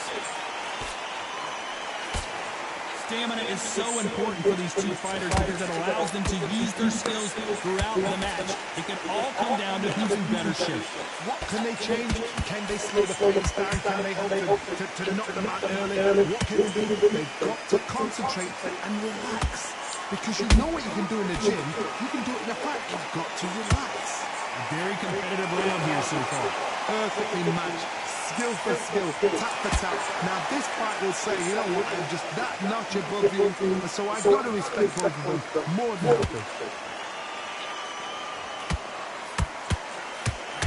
Speaker 3: Stamina is so important for these two fighters because it allows them to use their skills throughout the match. It can all come down to who's in better shape.
Speaker 4: What can they change? Can they slow the pace down? Can they hope to knock them out early? What can they do? They've got to concentrate and relax. Because you know what you can do in the gym, you can do it in the fight. You've got to relax.
Speaker 3: A very competitive round here so far.
Speaker 4: Perfectly matched. Skill for skill, tap for tap. Now this fight will say, you know what, I'm just that notch above you, so I've got to respect both of them more than happy.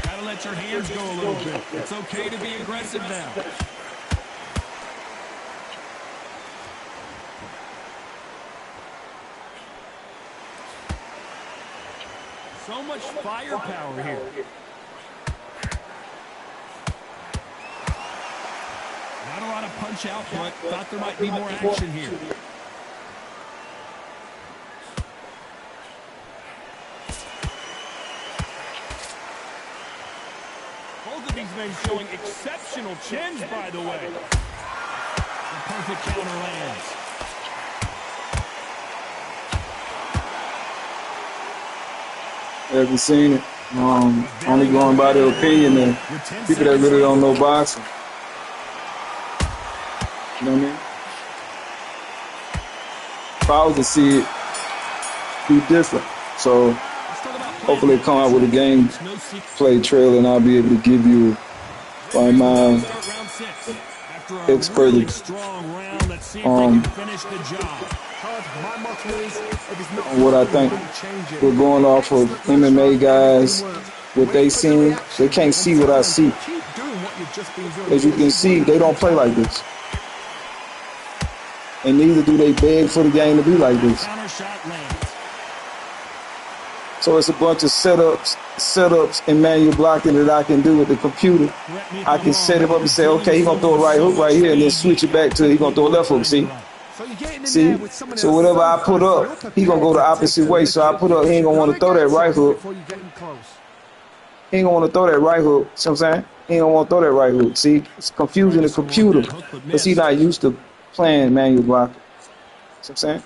Speaker 3: Gotta let your hands go a little bit. It's okay to be aggressive now. So much firepower here. Not a lot of punch output. Thought there might be more action here. Both of these men showing exceptional chins, by the way. The perfect counter lands.
Speaker 1: Haven't seen it. Only going by their opinion and people that really don't know boxing. You know what I mean? If I was to see it, be different. So hopefully come out with a gameplay trailer and I'll be able to give you my expert what I think. We're going off of MMA guys, what they seen. They can't see what I see. As you can see, they don't play like this. And neither do they beg for the game to be like this. So it's a bunch of setups and manual blocking that I can do with the computer. I can set him up and say, okay, he's going to throw a right hook right here and then switch it back to he's going to throw a left hook, see? See? So whatever I put up, he's going to go the opposite way. So I put up, he ain't going to want to throw that right hook. He ain't going to want to throw that right hook. See what I'm saying? He ain't going to want to throw that right hook. See? It's confusing the computer because he's not used to playing manual blocking. See what I'm saying?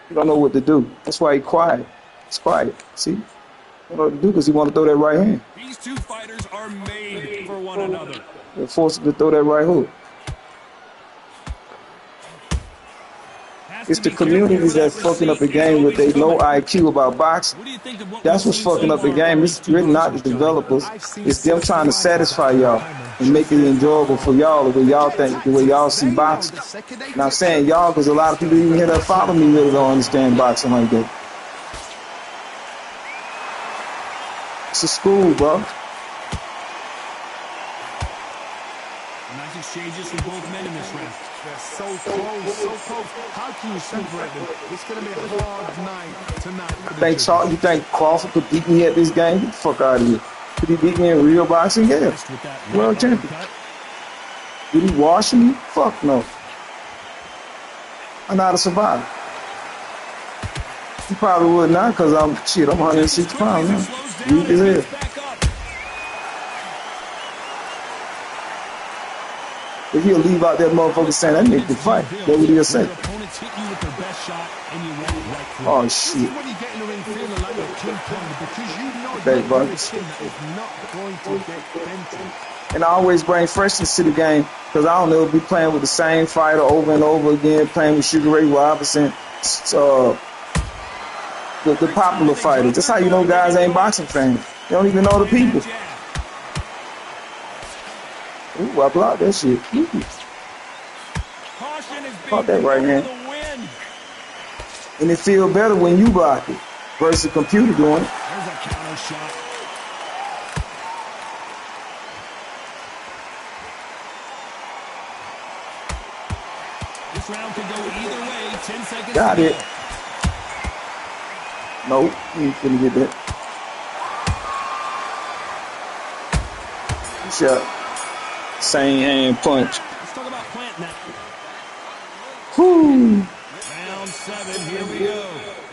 Speaker 1: He don't know what to do. That's why he's quiet. It's quiet. See? He don't know what to do because he want to throw that right hand.
Speaker 3: These two fighters are made for one another.
Speaker 1: They're forced to throw that right hook. It's the communities that's fucking up the game with they no IQ about boxing. That's what's fucking up the game. It's really not the developers. It's them trying to satisfy y'all and make it enjoyable for y'all the way y'all think, the way y'all see boxing. And I'm saying y'all because a lot of people even here that follow me really don't understand boxing like that. It's a school, bro.
Speaker 3: Nice exchanges from both men in this round.
Speaker 4: They're so close, so close. How can you separate them? It's going to be a hard night tonight.
Speaker 1: You think Crawford could beat me at this game? Get the fuck out of here. Could he beat me in real boxing? Yeah. World champion. Did he wash me? Fuck no. I'm not a survivor. He probably would not because I'm 106 pounds now. Weak as hell. If he'll leave out that motherfucker saying that nigga can fight, that's what he'll say. Oh shit. Back buckets. And I always bring freshness to the game because I don't know if we playing with the same fighter over and over again, playing with Sugar Ray Robinson, the popular fighters. That's how you know guys ain't boxing fans. They don't even know the people. Ooh, I blocked that shit. Block that right hand. And it feels better when you block it versus the computer doing it.
Speaker 3: There's a counter shot. This round could go either way. 10 seconds.
Speaker 1: Got it. Nope, you ain't finna get that. Shot. Same hand punch.
Speaker 3: Let's talk about planting now.
Speaker 1: Whoo.
Speaker 3: Round 7, here we go.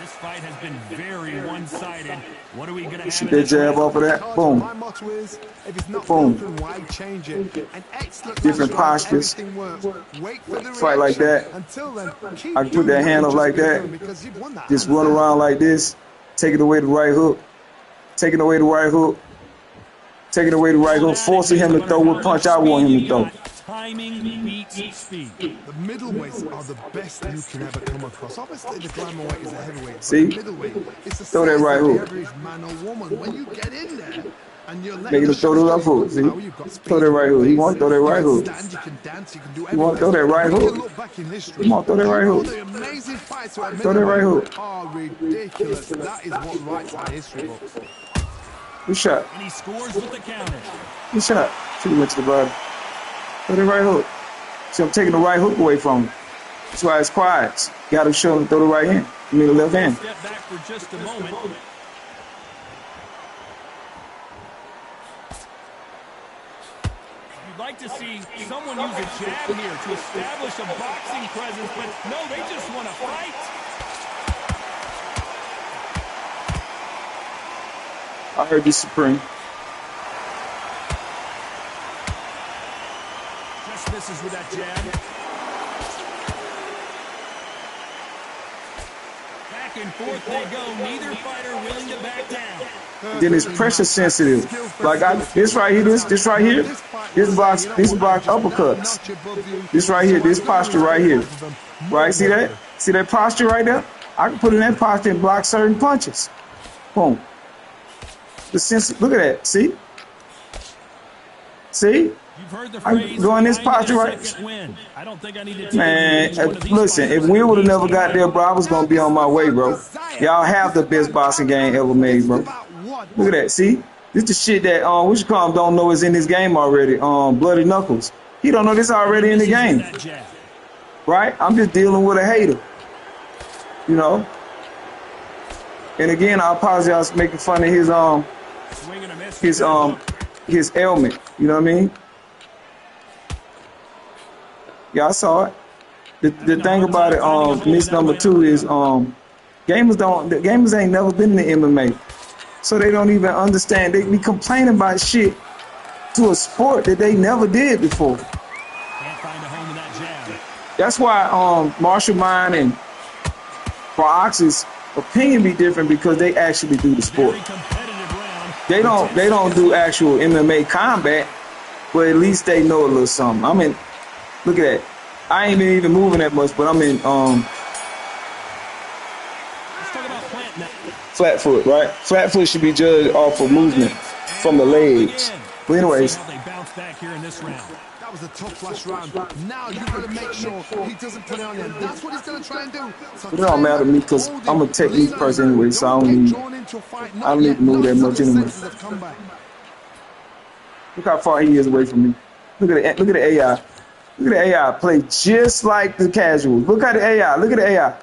Speaker 3: This fight has been very one-sided. What are we going to have
Speaker 1: See
Speaker 3: in
Speaker 1: that
Speaker 3: this
Speaker 1: jab
Speaker 3: round?
Speaker 1: off of that? Boom.
Speaker 4: My motto is, if it's not
Speaker 1: Boom.
Speaker 4: broken, why change it? An excellent
Speaker 1: Different
Speaker 4: last round,
Speaker 1: postures.
Speaker 4: everything works. Wait for the
Speaker 1: Fight like
Speaker 4: reaction.
Speaker 1: that.
Speaker 4: Until then, keep
Speaker 1: I can put
Speaker 4: doing
Speaker 1: that
Speaker 4: what
Speaker 1: hand
Speaker 4: you've
Speaker 1: up like
Speaker 4: just been
Speaker 1: that.
Speaker 4: doing because you've won that
Speaker 1: Just
Speaker 4: hands
Speaker 1: run
Speaker 4: down.
Speaker 1: around like this. Taking away the right hook. Taking away the right hook. Taking away the right hook. Forcing him to throw what punch I want him to throw.
Speaker 3: Timing beats speed.
Speaker 4: The middleweights are the best you can ever come across. Obviously, the glamour weight is a heavyweight.
Speaker 1: See?
Speaker 4: But the middleweight, it's the
Speaker 1: Throw that
Speaker 4: size
Speaker 1: right
Speaker 4: of the
Speaker 1: hook.
Speaker 4: average man or woman. When you get in there and you're
Speaker 1: Make
Speaker 4: letting
Speaker 1: him throw the left hook. See?
Speaker 4: you've got speed,
Speaker 1: Throw that right hook. He want to throw that right
Speaker 4: you
Speaker 1: hook.
Speaker 4: can stand, you can dance, you can do
Speaker 1: He want to throw that
Speaker 4: everything.
Speaker 1: right
Speaker 4: When you
Speaker 1: hook.
Speaker 4: look back in history,
Speaker 1: Come on, throw that right
Speaker 4: all
Speaker 1: hook.
Speaker 4: the amazing fights who are
Speaker 1: Throw that right
Speaker 4: middleweight
Speaker 1: hook.
Speaker 4: are ridiculous. That is what writes our history books.
Speaker 1: Good shot.
Speaker 3: And he scores with the counter.
Speaker 1: Good shot. Should have went to the bottom. Throw that right hook. See, I'm taking the right hook away from him. That's why it's quiet. Got to show him to throw the right hand. I mean the left hand.
Speaker 3: Step back for just a moment. You'd like to see someone use a jab here to establish a boxing presence, but no, they just want to fight.
Speaker 1: I heard you, Supreme.
Speaker 3: Just misses with that jab. Back and forth they go. Neither fighter willing to back down.
Speaker 1: Then it's pressure sensitive. Like this right here, this right here, this box uppercuts. This right here, this posture right here. Right? See that? See that posture right there? I can put in that posture and block certain punches. Boom. The sense. Look at that. See? See?
Speaker 3: You've heard the phrase,
Speaker 1: I go in this posture right.
Speaker 3: I don't think I need to
Speaker 1: Man, listen, if we would have never got there, bro, I was going to be on my way, bro. Y'all have the best boxing game ever made, bro. Look at that. See? This the shit that, what you call him, don't know is in this game already. Bloody Knuckles. He don't know this already in the game. Right? I'm just dealing with a hater. You know? And again, I apologize for making fun of his ailment. You know what I mean? Yeah, I saw it. The thing about it, miss number 2 is gamers ain't never been in the MMA. So they don't even understand. They be complaining about shit to a sport that they never did before.
Speaker 3: Can't find a home in that jab.
Speaker 1: That's why Marshall Mine and Brox's opinion be different, because they actually do the sport. They don't do actual MMA combat, but at least they know a little something. I mean, look at that. I ain't been even moving that much, but I'm in flat foot, right? Flat foot should be judged off of movement from the legs. But anyways,
Speaker 3: They bounce back here in this round.
Speaker 4: That was a tough last round. Now you've got to make sure he doesn't put it on him. That's what he's going to try and do. So
Speaker 1: it don't matter to me, because I'm a technique person anyway, so I don't need to move that much anyway. Look how far he is away from me. Look at the AI. Look at the AI play just like the casuals. Look at the AI. Look at the AI.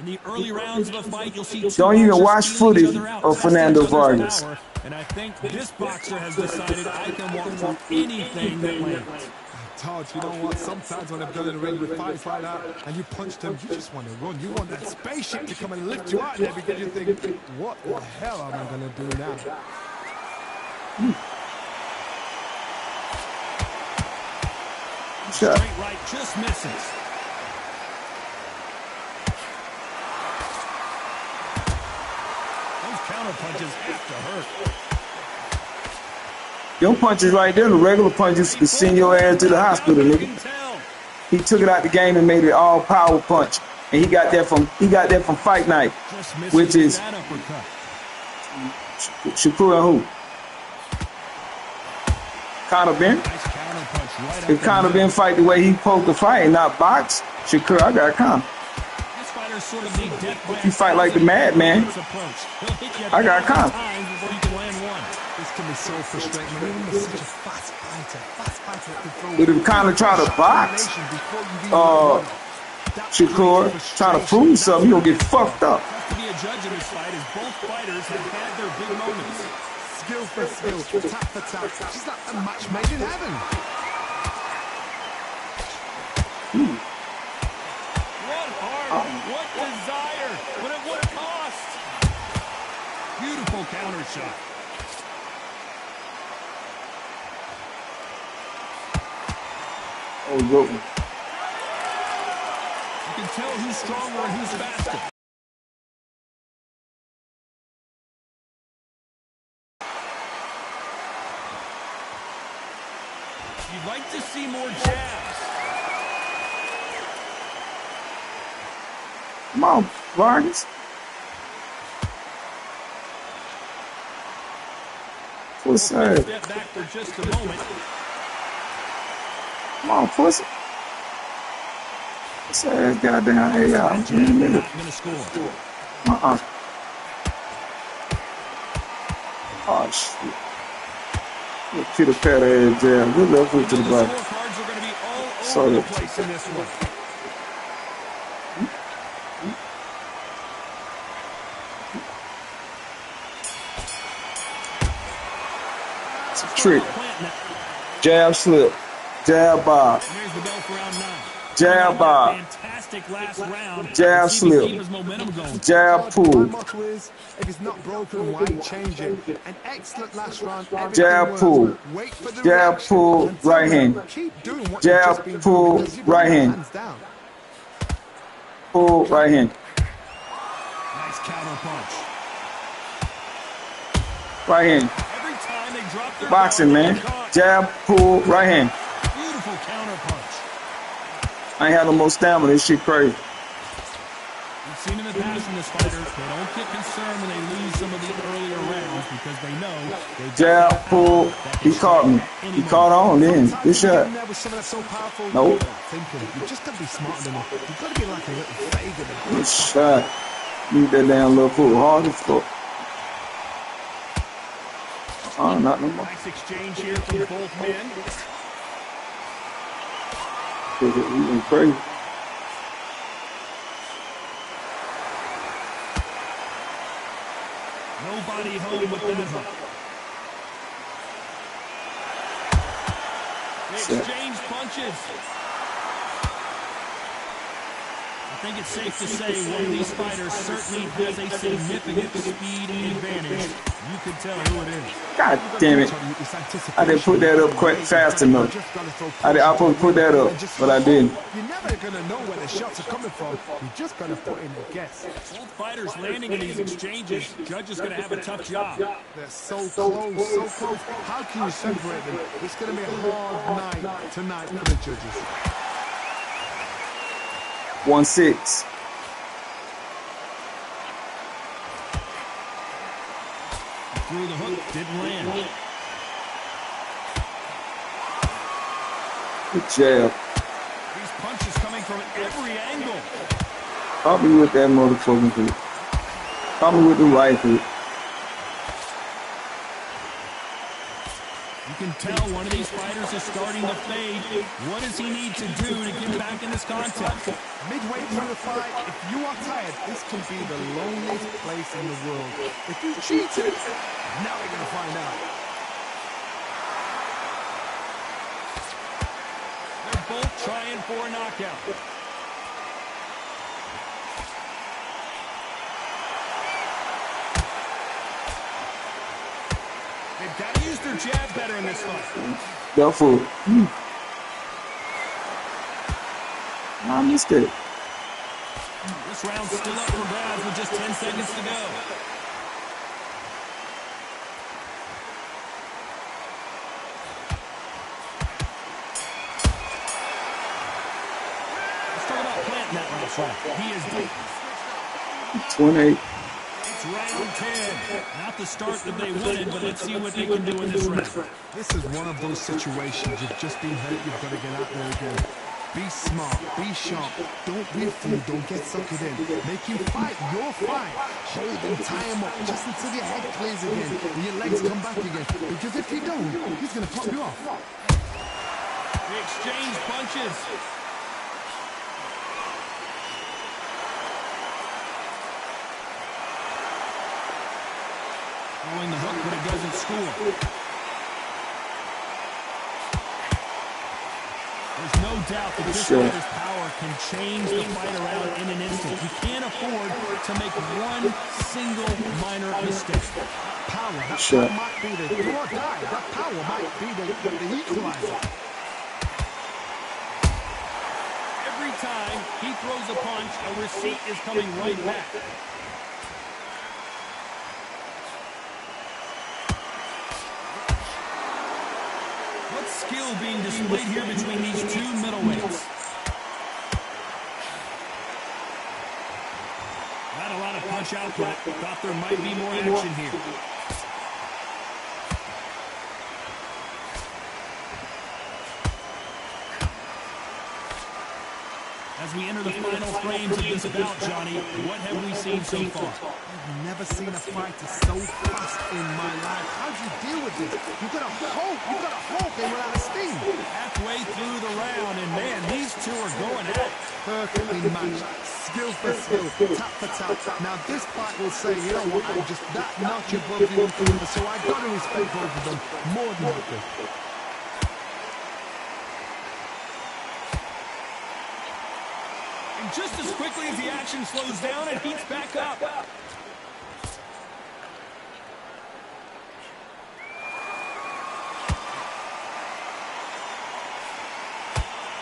Speaker 3: In the early rounds of a fight, you'll see
Speaker 1: don't even watch footage of Fernando Vargas.
Speaker 3: And I think this boxer has decided I can walk through anything that lands.
Speaker 4: Todd, you know what? Sometimes when I've done in the ring with fights like that, and you punch them, you just want to run. You want that spaceship to come and lift you out there, because you think, what the hell am I going to do now?
Speaker 3: Straight right just misses. Those counter punches have to hurt.
Speaker 1: Them punches right there, the regular punches, could send your ass to the hospital, nigga. He took it out the game and made it all power punch, and he got that from Fight Night, which is Shakur and who? Conor Ben. If Conor Ben fight the way he supposed to fight and not box, Shakur, I got Conor. If you fight like the madman, I got Conor.
Speaker 4: This can be so frustrating. I mean, he's such a fast fighter.
Speaker 1: But if Conor try to box, Shakur try to prove something, he gonna get fucked up.
Speaker 3: To be a judge of this fight, as both fighters have had their big moments.
Speaker 4: Skill for skill, tap for tap. She's like a match made in heaven.
Speaker 3: desired, but at what cost? Beautiful counter shot.
Speaker 1: Oh, good one.
Speaker 3: You can tell who's stronger and who's faster. You'd like to see more jabs.
Speaker 1: Come on, Vargas. What's that?
Speaker 3: Step back for just a moment.
Speaker 1: Come on, pussy. What's that goddamn AI?
Speaker 3: Not going to score.
Speaker 1: Oh, shit. Look, Peter Pat ass jam. Good left foot to the body.
Speaker 3: Scorecards are going to be all over the place in this one.
Speaker 1: It's a trick. Jab slip. Jab bob.
Speaker 3: There's the bell for round 9.
Speaker 1: Jab bob.
Speaker 3: Fantastic last round.
Speaker 1: Jab slip. Jab pull.
Speaker 4: If it's not broken, why change it? An excellent last round.
Speaker 1: Jab pull. Jab pull. Right hand. Jab pull. Right hand. Pull. Right hand.
Speaker 3: Nice counter punch.
Speaker 1: Right hand.
Speaker 3: Every time they drop their
Speaker 1: Boxing, man. Jab pull. Right hand.
Speaker 3: Beautiful counter punch.
Speaker 1: I ain't had no more stamina. This shit crazy.
Speaker 3: We've seen in the past from this fighter, they don't get concerned when they lose some of the earlier rounds because they know they
Speaker 1: jab, pull. He caught me. He caught on then. Good shot. Nope.
Speaker 4: You just gotta be smarter than that. You gotta be like a little faggot.
Speaker 1: Good shot. Need that damn little foot hard as fuck. Not no more.
Speaker 3: Nice exchange here from both men.
Speaker 1: We went crazy.
Speaker 3: Nobody home with that hook. They exchange punches. I think it's safe to say one of these fighters certainly has a significant speed advantage. You can tell who it is.
Speaker 1: God damn it. I didn't put that up quite fast enough. I supposed to put that up, but I didn't.
Speaker 4: You're never going to know where the shots are coming from. You're just going to put in a guess.
Speaker 3: Both fighters landing in these exchanges. Judge is going to have a tough job.
Speaker 4: They're so close, so close. How can you separate them? It's going to be a hard night tonight for the judges.
Speaker 1: 1-6.
Speaker 3: Through the hook, didn't land.
Speaker 1: Good jab.
Speaker 3: These punches coming from every angle.
Speaker 1: Caught me with that motherfucking foot. Caught me with the right foot.
Speaker 3: You can tell one of these fighters is starting to fade. What does he need to do to get back in this contest?
Speaker 4: Midway through the fight, if you are tired, this can be the loneliest place in the world. If you cheated, now we're going to find out.
Speaker 3: They're both trying for a knockout. They've got to use their jab better in this fight.
Speaker 1: That foot. I missed it.
Speaker 3: This round's still up for grabs with just 10 seconds to go. Let's talk about planting that last round. He is deep.
Speaker 1: 28.
Speaker 3: It's round 10. Not the start that they wanted, but let's see what they can do in this round.
Speaker 4: This is one of those situations. You've just been hurt. You've got to get out there again. Be smart. Be sharp. Don't be a fool. Don't get suckered in. Make him fight your fight. Hold him, tie him up just until your head clears again and your legs come back again. Because if you don't, he's going to pop you off.
Speaker 3: They exchange punches. Throwing the hook, but it doesn't score. There's no doubt that this fighter's power can change the fight around in an instant. You can't afford to make one single minor mistake.
Speaker 4: Power, that power might be the do or die. That power might be the equalizer.
Speaker 3: Every time he throws a punch, a receipt is coming right back. What skill being displayed here between these two middleweights? Not a lot of punch output. Thought there might be more action here. As we enter the final frames of this bout, Johnny, what have we seen so far?
Speaker 4: I've never seen a fighter so fast in my life. How do you deal with this? You've got to hold him without a steam.
Speaker 3: Halfway through the round, and man, these two are going at it.
Speaker 4: Perfectly matched, skill for skill, tap for tap. Now this fight will say, you know what, I'm just that notch above you, so I've got to respect both of them more than likely.
Speaker 3: And just as quickly as the action slows down, it heats back up.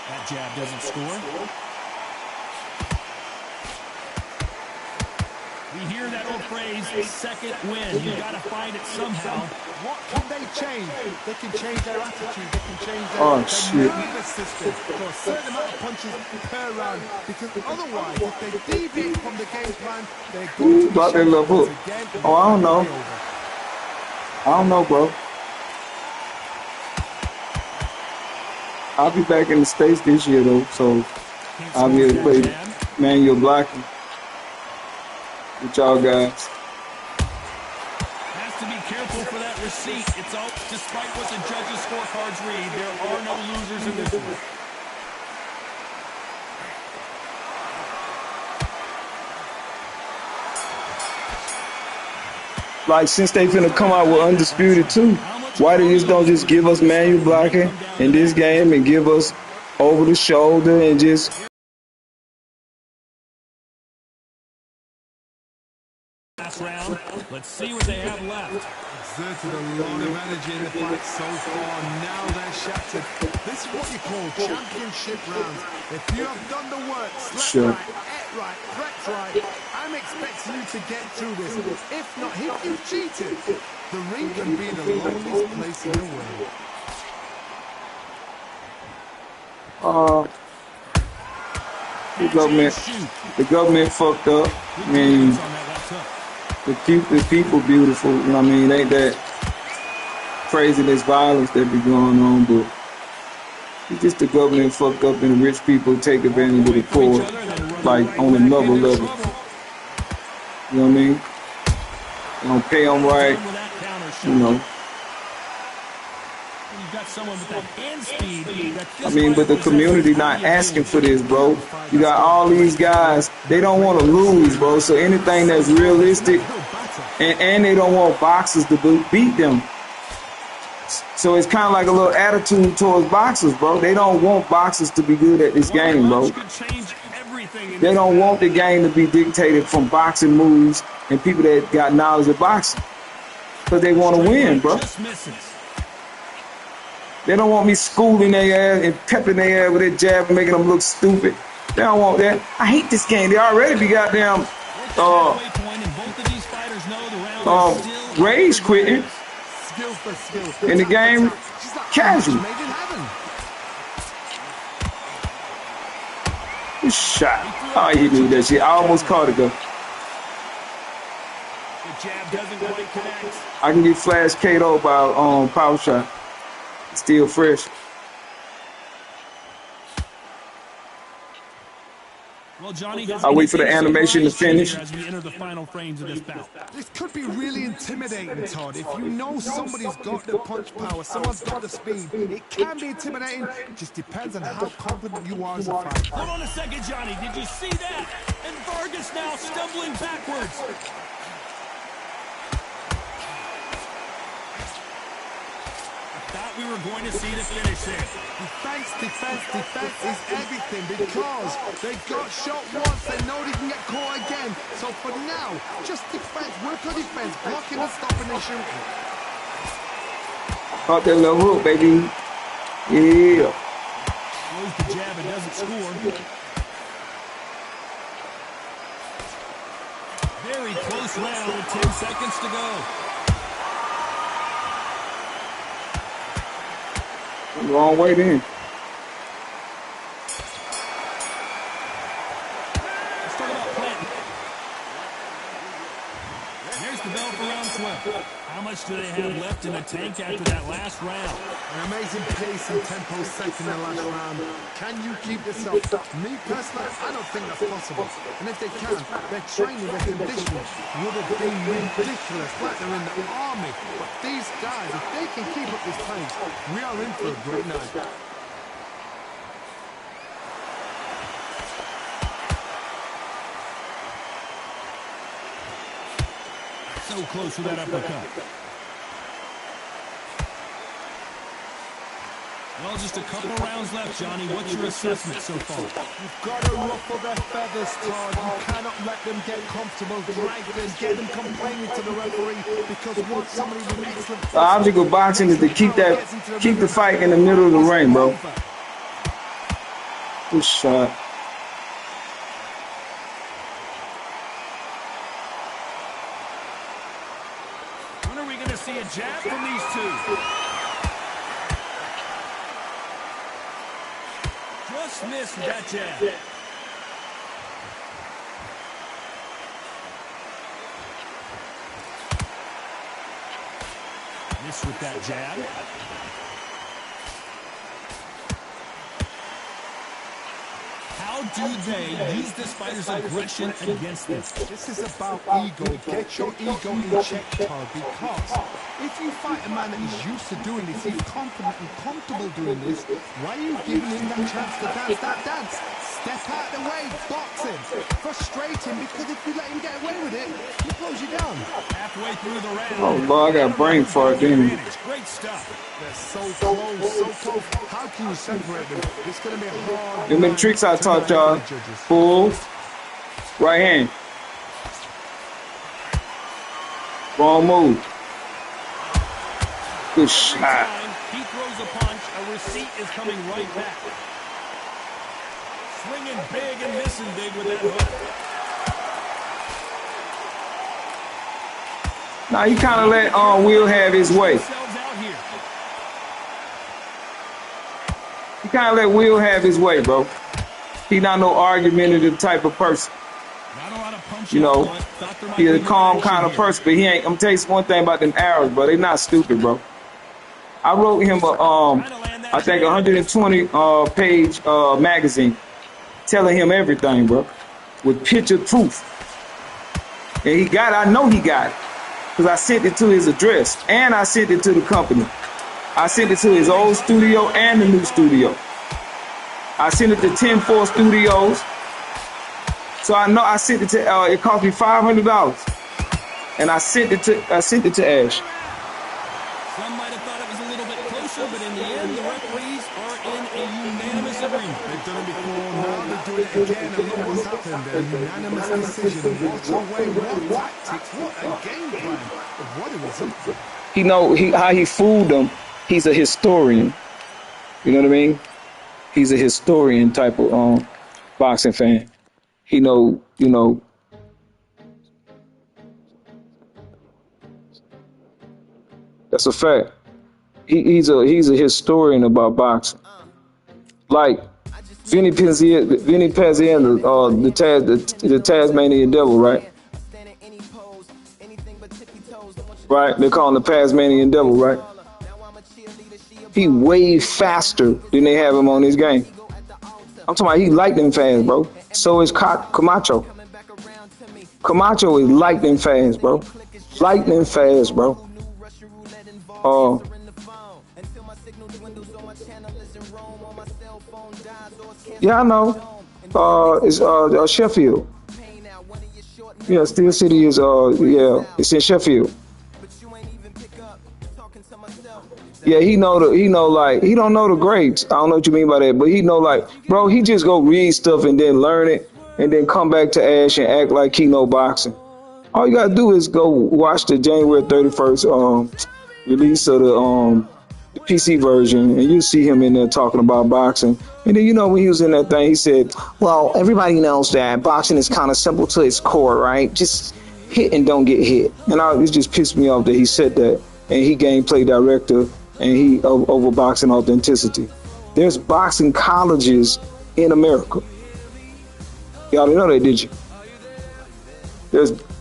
Speaker 3: That jab doesn't score. We hear that old phrase, second win. You've got to find it somehow.
Speaker 4: What can they change? They can change their attitude. They can change
Speaker 1: their
Speaker 4: nervous system for a certain amount of punches per round. Because otherwise, if they deviate from the game plan, they're going to be
Speaker 1: hook. Oh, I don't know. I don't know, bro. I'll be back in the States this year, though, so I'll be able to play manual blocking with y'all guys.
Speaker 3: Has to be careful for that receipt. It's all, despite what the judges' scorecards read, there are no losers in this one.
Speaker 1: Like, since they finna come out with Undisputed too, why they just don't just give us manual blocking in this game and give us over the shoulder and just...
Speaker 3: Last round. Let's see what they have left.
Speaker 4: Exerted a lot of energy in the fight so far. Now they're shattered. This is what you call championship rounds. If you have done the work, slept right, ate right, prepped right, I'm expecting you to get through this. If not, if you've cheated, the ring can be the loneliest place in the world.
Speaker 1: The government fucked up. I mean, the people beautiful. You know what I mean? Ain't that craziness, violence that be going on, but it's just the government fucked up and the rich people take advantage of the poor, like on another level. You know what I mean? You don't pay them right, you know. I mean, but the community not asking for this, bro. You got all these guys, they don't want to lose, bro. So anything that's realistic, and they don't want boxers to beat them. So it's kind of like a little attitude towards boxers, bro. They don't want boxers to be good at this game, bro. They don't want the game to be dictated from boxing moves and people that got knowledge of boxing. Because they want to win, bro. They don't want me schooling their ass and pepping their ass with that jab and making them look stupid. They don't want that. I hate this game. They already be goddamn rage quitting. In the game, casual. Good shot. Oh, he knew that shit. I almost caught it though. I can get flash KO'd by power shot. Still fresh.
Speaker 3: Well, Johnny,
Speaker 1: I'll wait for the animation to finish.
Speaker 3: As we enter the final frames of this bout.
Speaker 4: This could be really intimidating, Todd. If you know somebody's got the punch power, someone's got the speed, it can be intimidating. It just depends on how confident you are as a fighter.
Speaker 3: Hold on a second, Johnny. Did you see that? And Vargas now stumbling backwards. thought we were going to see to finish there.
Speaker 4: Defense is everything because they got shot once. They know they can get caught again. So for now, just defense, work on defense, blocking and stopping and shooting.
Speaker 1: Caught that little hook, baby. Yeah.
Speaker 3: Throws the jab and doesn't score. Very close round with 10 seconds to go.
Speaker 1: Wrong way then.
Speaker 3: Let's talk about planting. There's the bell for round 12. How much do they have left in the tank after that last round?
Speaker 4: An amazing pace and tempo set in the last round. Can you keep this up? Me personally, I don't think that's possible. And if they can, their training, their conditioning would have been ridiculous, like they're in the army. But these guys, if they can keep up this pace, we are in for a great night.
Speaker 3: So close with that uppercut. Well, just a couple rounds left, Johnny. What's your assessment so far?
Speaker 4: You've got to ruffle their feathers, Todd. You cannot let them get comfortable, drag them, get them complaining to the referee, because once somebody with excellent...
Speaker 1: The object of boxing is to keep the fight in the middle of the ring, bro. Good shot.
Speaker 3: When are we going to see a jab from these two? Just missed that jab. Missed with that jab. How do they use this fighter's aggression against this?
Speaker 4: This is about ego. Get your ego in check, Todd, because if you fight a man that is used to doing this, he's confident and comfortable doing this, why are you giving him that chance to dance that dance? Step out the way, box him, frustrate him, because if you let him get away with it, he throws you down.
Speaker 3: Halfway through the round.
Speaker 1: Oh, Lord, I got brain fart, didn't I?
Speaker 3: Great stuff.
Speaker 4: They're so close, so tough. How can you separate them? It's going to be hard.
Speaker 1: Them are the tricks I taught y'all. Full. Right hand. Wrong move. Good shot.
Speaker 3: He throws a punch. A receipt is coming right back. Swinging big and missing big with that hook.
Speaker 1: Now you kind of let Will have his way. You kind of let Will have his way, bro. He not no argumentative type of person. You know, he's a calm kind of person, but he ain't. I'm tell you one thing about them Arabs, bro. They not stupid, bro. I wrote him I think 120 page magazine, telling him everything, bro, with picture proof. And he got it. I know he got it, because I sent it to his address and I sent it to the company. I sent it to his old studio and the new studio. I sent it to 10-4 Studios. So I know I sent it to. It cost me $500, and I sent it to Ash.
Speaker 3: Some might have thought it was a little bit closer, but in the end, the referees are in a unanimous agreement.
Speaker 4: They've done it before, now they're doing it again, and look what's happened. A unanimous decision. What a way, what tactics, what a game plan. What a result.
Speaker 1: He know how he fooled them. He's a historian. You know what I mean? He's a historian type of boxing fan. He know, you know. That's a fact. He's a historian about boxing. Like Vinny Pazienza, the Tasmanian Devil, right? Right? They call him the Tasmanian Devil, right? He way faster than they have him on this game. I'm talking about he lightning fast, bro. So is Camacho. Camacho is lightning fast, bro. Lightning fast, bro. Yeah, I know. It's Sheffield. Yeah, Steel City is yeah, it's in Sheffield. Yeah, he know like he don't know the grades. I don't know what you mean by that, but he know like, bro, he just go read stuff and then learn it and then come back to Ash and act like he know boxing. All you gotta do is go watch the January 31st release of the PC version, and you see him in there talking about boxing. And then when he was in that thing, he said, "Well, everybody knows that boxing is kind of simple to its core, right? Just hit and don't get hit." And it just pissed me off that he said that, and he gameplay director, and he over boxing authenticity. There's boxing colleges in America. Y'all didn't know that, did you?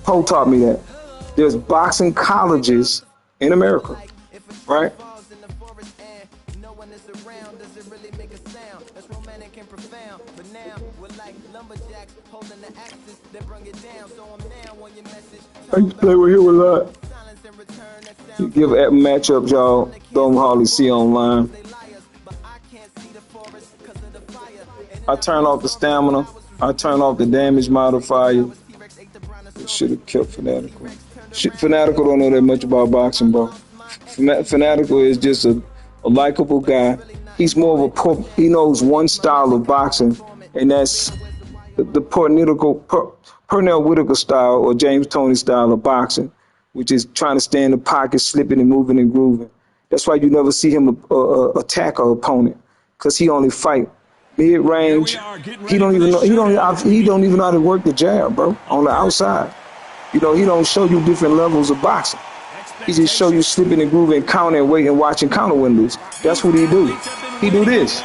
Speaker 1: Poe taught me that. There's boxing colleges in America, right? I used to play with him a lot. You give matchups y'all don't hardly see online. I turn off the stamina. I turn off the damage modifier. Should have kept Fanatical. Fanatical don't know that much about boxing, bro. Fanatical is just a likable guy. He's more of he knows one style of boxing, and that's the Pernell Whitaker style or James Toney style of boxing, which is trying to stay in the pocket, slipping and moving and grooving. That's why you never see him attack an opponent, because he only fight mid range. He don't even know how to work the jab, bro, on the outside. He don't show you different levels of boxing. He just show you slipping and grooving, counter and wait and watching counter windows. That's what he do. He do this.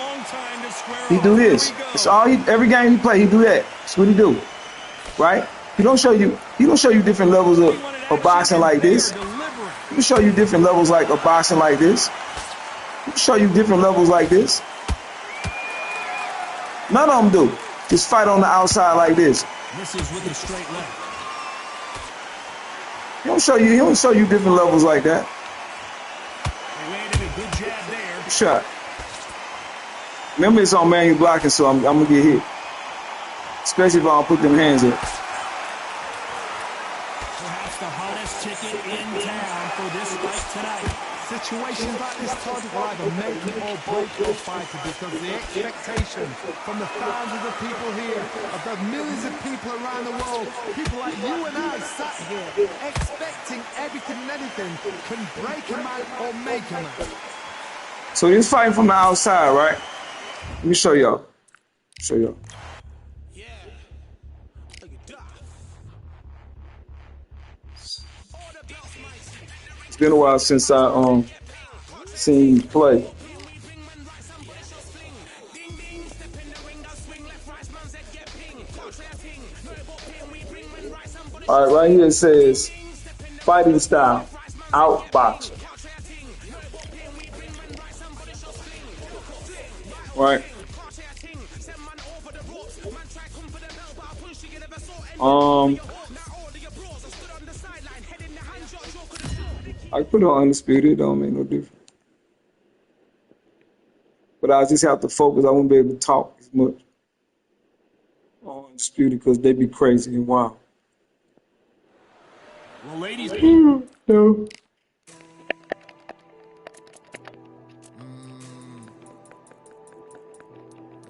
Speaker 1: He do this. It's all every game he play, he do that. That's what he do. Right? He don't show you different levels of boxing like this. He show you different levels of boxing like this. He show you different levels like this. None of them do. Just fight on the outside like this.
Speaker 3: Misses with a straight left.
Speaker 1: He don't show you different levels like that.
Speaker 3: He landed a good jab there.
Speaker 1: Shot. Remember, it's on manual blocking, so I'm gonna get hit. Especially if I don't put them hands up.
Speaker 3: Perhaps the hottest ticket in town for this fight tonight.
Speaker 4: Situations like this, Todd, will either make or break your fighter, because the expectation from the thousands of people here, of the millions of people around the world, people like you and I sat here expecting everything and anything, can break a man or make a man.
Speaker 1: So he's fighting from the outside, right? Let me show y'all. It's been a while since I seen you play. All right, right here it says fighting style, outboxer. Right. I put it on undisputed, it don't make no difference. But I just have to focus. I won't be able to talk as much on undisputed because they be crazy and wild.
Speaker 3: Well, ladies.
Speaker 1: No.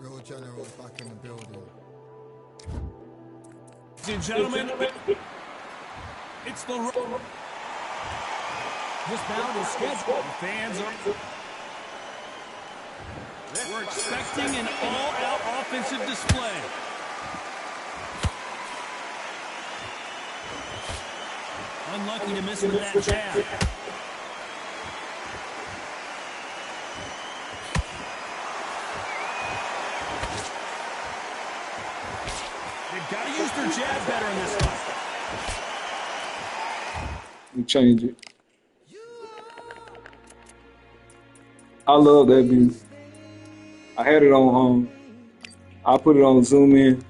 Speaker 4: Real generals back in the building.
Speaker 3: Ladies and gentlemen, it's the this bout is scheduled. The fans are. We're expecting an all-out offensive display. Unlucky to miss with that jab. They've got to use their jab better in this fight.
Speaker 1: Let me change it. I love that view. I had it on, I put it on zoom in.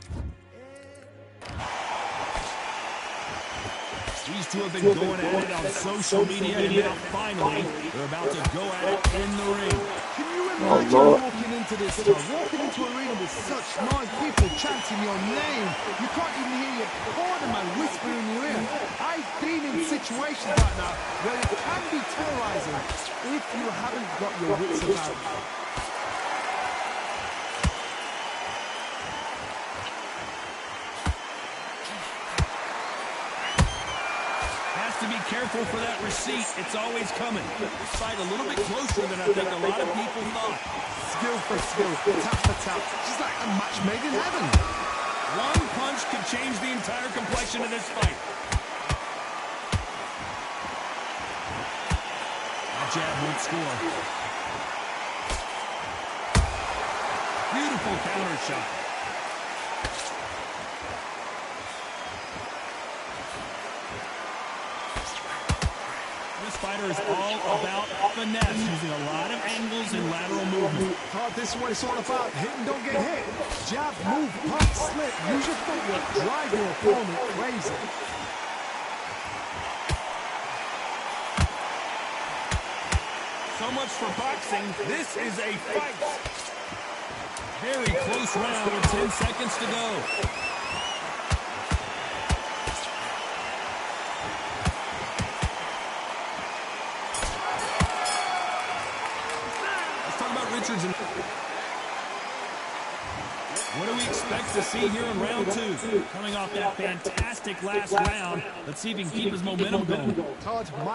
Speaker 3: These two have been going at it on social media, and now finally they're about to go at it in the ring.
Speaker 4: Can you
Speaker 1: Oh,
Speaker 4: imagine
Speaker 1: Lord.
Speaker 4: walking into this town, walking into an arena with such noise, people chanting your name? You can't even hear your cornerman whisper in your ear. I've been in situations like that where it can be terrorizing if you haven't got your wits about you.
Speaker 3: To be careful for that receipt. It's always coming. This fight a little bit closer than I think a lot of people thought.
Speaker 4: Skill for skill, tap for tap. Just like a match made in heaven.
Speaker 3: One punch could change the entire complexion of this fight. That jab won't score. Beautiful counter shot. This fighter is all about finesse, using a lot of angles and lateral movement.
Speaker 4: This is what it's all about. Hit and don't get hit. Jab, move, pop, slip. Use your footwork. Drive your opponent crazy.
Speaker 3: So much for boxing. This is a fight. Very close round with 10 seconds to go. Richards. What do we expect to see here in round 2? Coming off that fantastic last round, let's see if he can keep his momentum going.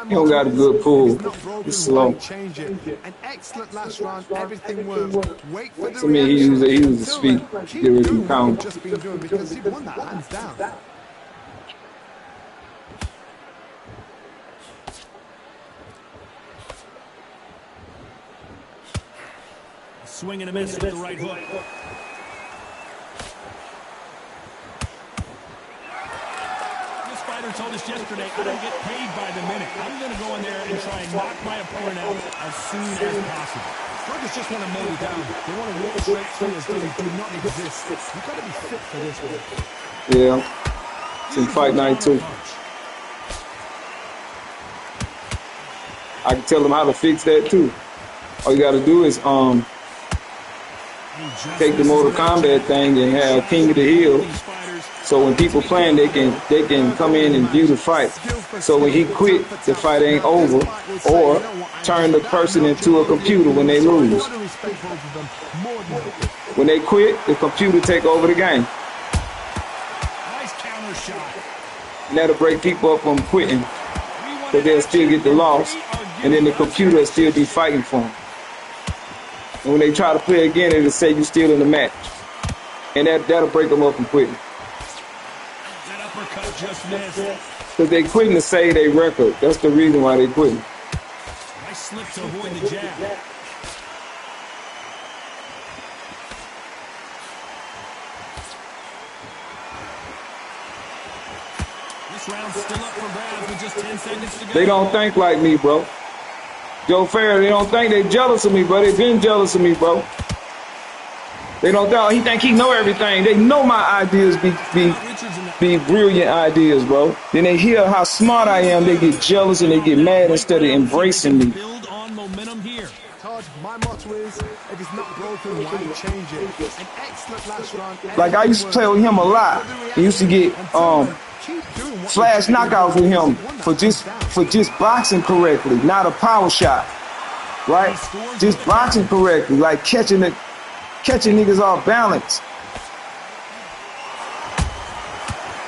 Speaker 1: He don't got a good pull. He's slow.
Speaker 4: An excellent last round. Everything works. Wait for the
Speaker 1: to me, he was the speed. Get rid of count.
Speaker 4: Just been doing because he won that hands down.
Speaker 3: Swing and a miss with the right hook. This fighter told us yesterday, I don't get paid by the minute. I'm going to go in there and try and knock my opponent out as soon as possible.
Speaker 4: Fighters just want to mow you down. They want to walk straight through as though you do not exist. You've got to be fit for this one.
Speaker 1: Yeah. It's in fight night too. I can tell them how to fix that too. All you got to do is take the Mortal Kombat thing and have King of the Hill, so when people playing, they can come in and view the fight. So when he quit, the fight ain't over, or turn the person into a computer when they lose. When they quit, the computer take over the game.
Speaker 3: Nice counter shot.
Speaker 1: And that'll break people up from quitting, but they'll still get the loss, and then the computer will still be fighting for them. And when they try to play again, it'll say you're still in the match. And that'll break them up from quitting.
Speaker 3: That uppercut just missed.
Speaker 1: Because they quitting to save their record. That's the reason why they quitting.
Speaker 3: Nice slip to avoid the jab. This round's still up for grabs with just 10 seconds to go.
Speaker 1: They don't think like me, bro. Joe Ferrer, they don't think they jealous of me, bro. They been jealous of me, bro. They don't think he think he know everything. They know my ideas be brilliant ideas, bro. Then they hear how smart I am, they get jealous and they get mad instead of embracing me.
Speaker 3: Build on momentum here.
Speaker 4: Todd, my motto is, if it's not broken, why change it? An excellent last round.
Speaker 1: Like I used to play with him a lot. I used to get flash knockouts with him for just boxing correctly, not a power shot, right? Just boxing correctly, like catching niggas off balance.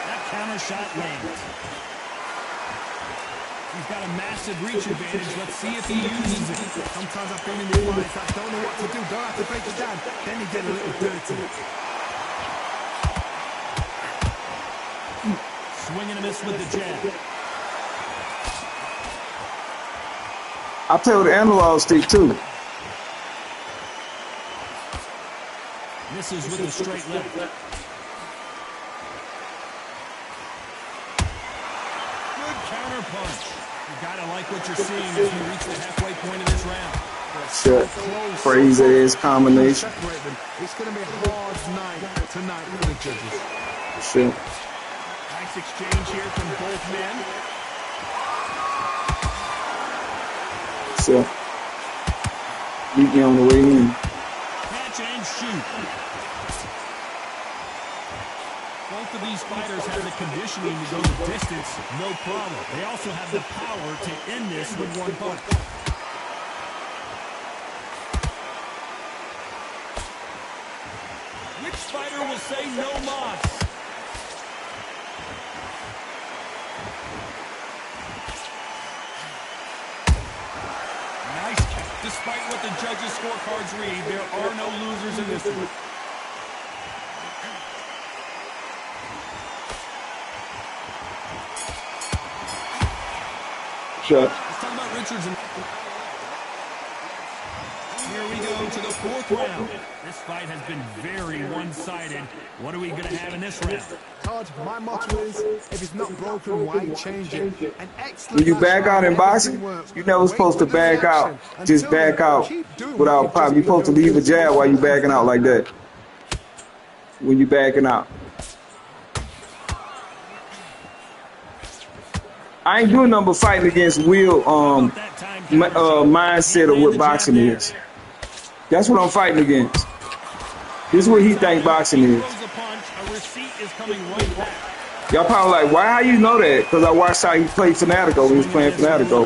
Speaker 3: That counter shot lands. He's got a massive reach advantage. Let's see if he uses it.
Speaker 4: Sometimes I've been in these fights, I don't know what to do, don't have to break it down. Then you get a little dirty.
Speaker 3: Swing and a miss with the jab.
Speaker 1: I play with the analog stick too.
Speaker 3: Misses with the straight left. Good counter punch. You gotta like what you're seeing as we reach the halfway point of this round.
Speaker 1: Shit. Crazy ass combination.
Speaker 4: It's gonna be a hard night tonight for the judges.
Speaker 1: Shit.
Speaker 3: Nice exchange here from both men.
Speaker 1: So Beat me on the way in.
Speaker 3: Catch and shoot. Both of these fighters have the conditioning to go the distance, no problem. They also have the power to end this with one punch. Which fighter will say no mas? Nice catch. Despite what the judges' scorecards read, there are no losers in this one.
Speaker 1: Shut.
Speaker 3: Let's talk about Richards. Here we go to the fourth round. This fight has been very one-sided. What are we going to have in this round?
Speaker 4: Todd, my motto is, if it's not broken, why change it? An excellent
Speaker 1: When you back out in boxing, you're never supposed to back out. Just back out without pop. You're supposed to leave a jab while you're backing out like that. When you're backing out. I ain't doing nothing but fighting against Will mindset of what boxing is. That's what I'm fighting against. This is what he think boxing is. Y'all probably like, why? How you know that? Because I watched how he played Fanatico when he was playing Fanatico.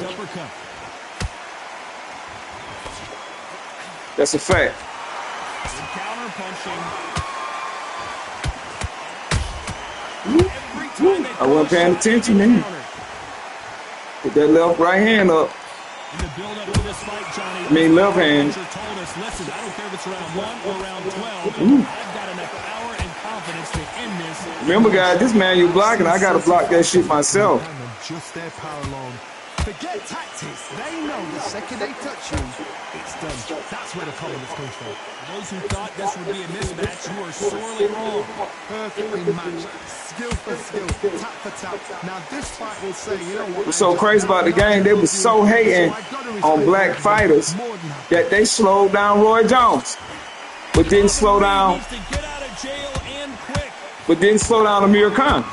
Speaker 1: That's a fact. I wasn't paying attention then. Put that left right hand up.
Speaker 3: In the build-up to this fight, Johnny,
Speaker 1: I mean, left hand.
Speaker 3: told us, listen, I don't care if it's round 1 or round 12. I've got enough power and confidence to end this.
Speaker 1: Remember, guys, this man you blocking, I got to block that shit myself.
Speaker 4: Just their power alone. Forget tactics. They know the second they touch you, it's done. That's where the confidence comes from.
Speaker 3: For those who thought this would be a mismatch, you are sorely wrong.
Speaker 4: Perfectly matched. Skill for skill, tap for tap. Now this fight will say, you know what?
Speaker 1: What's so crazy about the game, they was so hating on black fighters that they slowed down Roy Jones, but didn't slow down. But didn't slow down Amir Khan.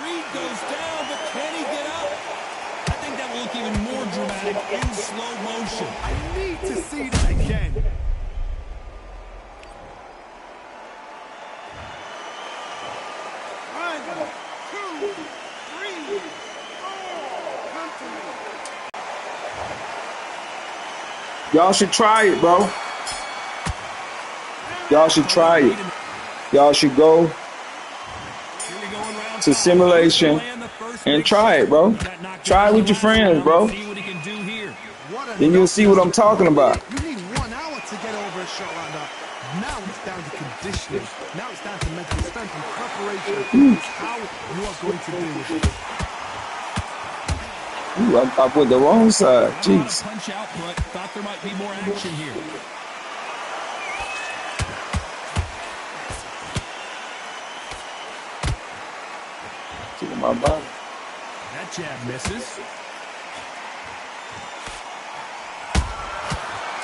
Speaker 3: Reed goes down, but can he get up? I think that will look even more dramatic in slow motion.
Speaker 4: I need to see that again.
Speaker 1: Y'all should try it, bro. Y'all should try it. Y'all should go to simulation and try it, bro. Try it with your friends, bro. Then you'll see what I'm talking about.
Speaker 4: You need 1 hour to get over a shot like that. Now it's down to conditioning. Now it's down to mental strength and preparation. It's how you are going to deal with it.
Speaker 1: Ooh, I put the wrong side. Jeez.
Speaker 3: Punch output. Thought there might be more action here.
Speaker 1: To my body.
Speaker 3: That jab misses.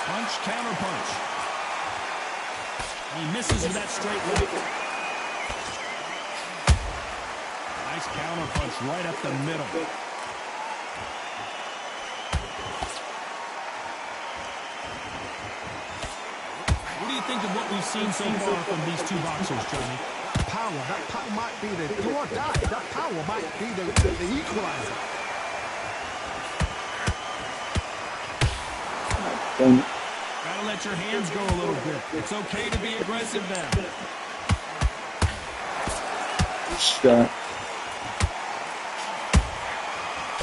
Speaker 3: Punch, counter punch. He misses with that straight left. Nice counter punch right up the middle. What do you think of what we've seen so far from these two boxers, Johnny?
Speaker 4: Power, that power might be the do or die. That power might be the equalizer.
Speaker 3: Gotta let your hands go a little bit. It's okay to be aggressive now.
Speaker 1: Shot.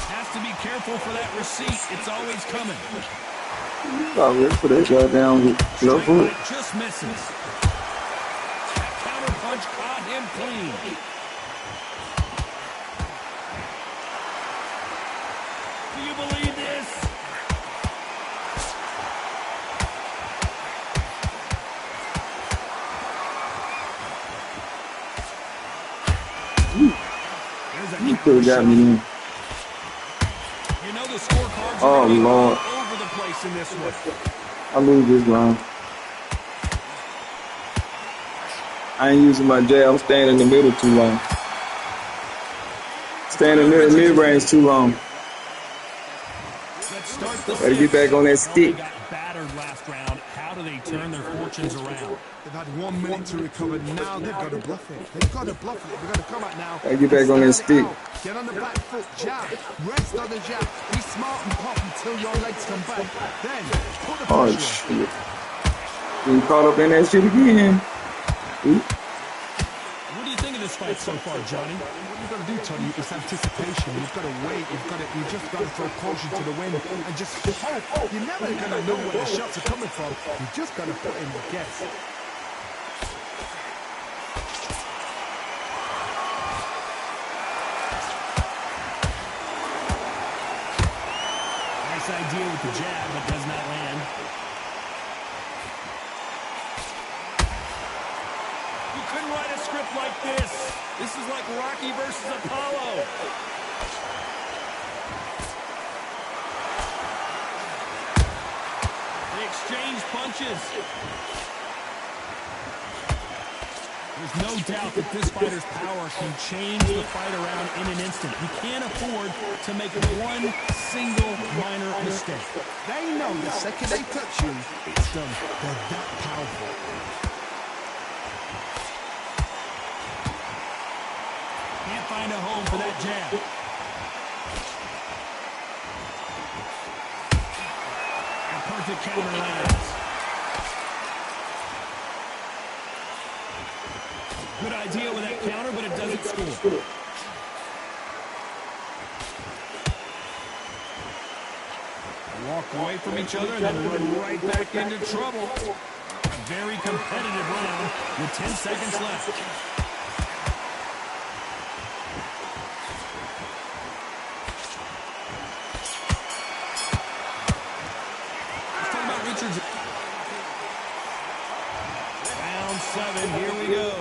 Speaker 3: Has to be careful for that receipt. It's always coming.
Speaker 1: Oh, let's put that guy down with left hook.
Speaker 3: Just misses. That counter punch caught him clean. Do you believe this?
Speaker 1: You could have got me in.
Speaker 3: You know the scorecards
Speaker 1: Oh,
Speaker 3: are
Speaker 1: Lord.
Speaker 3: all over the place in this one.
Speaker 1: I lose this round. I ain't using my jab. I'm staying in the middle too long. Staying in the mid-range too long.
Speaker 3: The start the
Speaker 5: Better get back on that stick.
Speaker 3: They got battered last round. How do they turn their fortunes around?
Speaker 4: They've had 1 minute to recover. Now they've got to bluff it. They've got to bluff it. They've got to come out now.
Speaker 5: Better get back on that stick.
Speaker 4: Get on the back foot, jab. Rest on the jab. Be smart and pop until your legs come back. Then put the
Speaker 5: Oh,
Speaker 4: pressure on.
Speaker 5: shit. Getting caught up in that shit again. Ooh.
Speaker 3: What do you think of this fight so far, Johnny?
Speaker 4: What you've got to do, Tony, is anticipation. You've got to wait. You've just got to throw caution to the wind and just hope. You're never going to know where the shots are coming from. You've just got to put in the guess.
Speaker 3: Nice idea with the jab, but does not land. You couldn't write a script like this. This is like Rocky versus Apollo. They exchange punches. There's no doubt that this fighter's power can change the fight around in an instant. You can't afford to make one single minor mistake.
Speaker 4: They know the second they touch you, it's done. They're that powerful.
Speaker 3: Can't find a home for that jab. A perfect counter lands. Good idea with that counter, but it doesn't score. Walk away from each other and then run right back into trouble. A very competitive round with 10 seconds left. Let's talk about Richards. Round 7, here we go.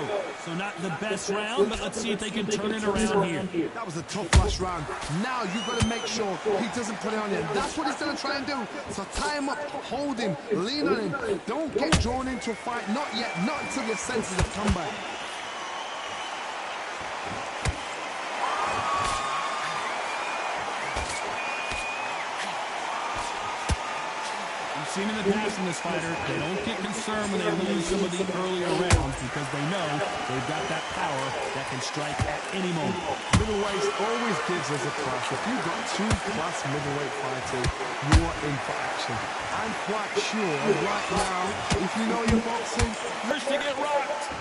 Speaker 3: So not the best round, but let's see if they can turn it around here.
Speaker 4: That was a tough last round. Now you've got to make sure he doesn't put it on you. That's what he's going to try and do. So tie him up, hold him, lean on him. Don't get drawn into a fight. Not yet. Not until your senses have come back.
Speaker 3: We've seen in the past in this fighter, they don't get concerned when they lose some of the earlier rounds because they know they've got that power that can strike at any moment.
Speaker 4: Middleweight always gives us a class. If you've got 2-class middleweight fighters, you are in for action. I'm quite sure right now, if you know your boxing,
Speaker 3: First to get rocked.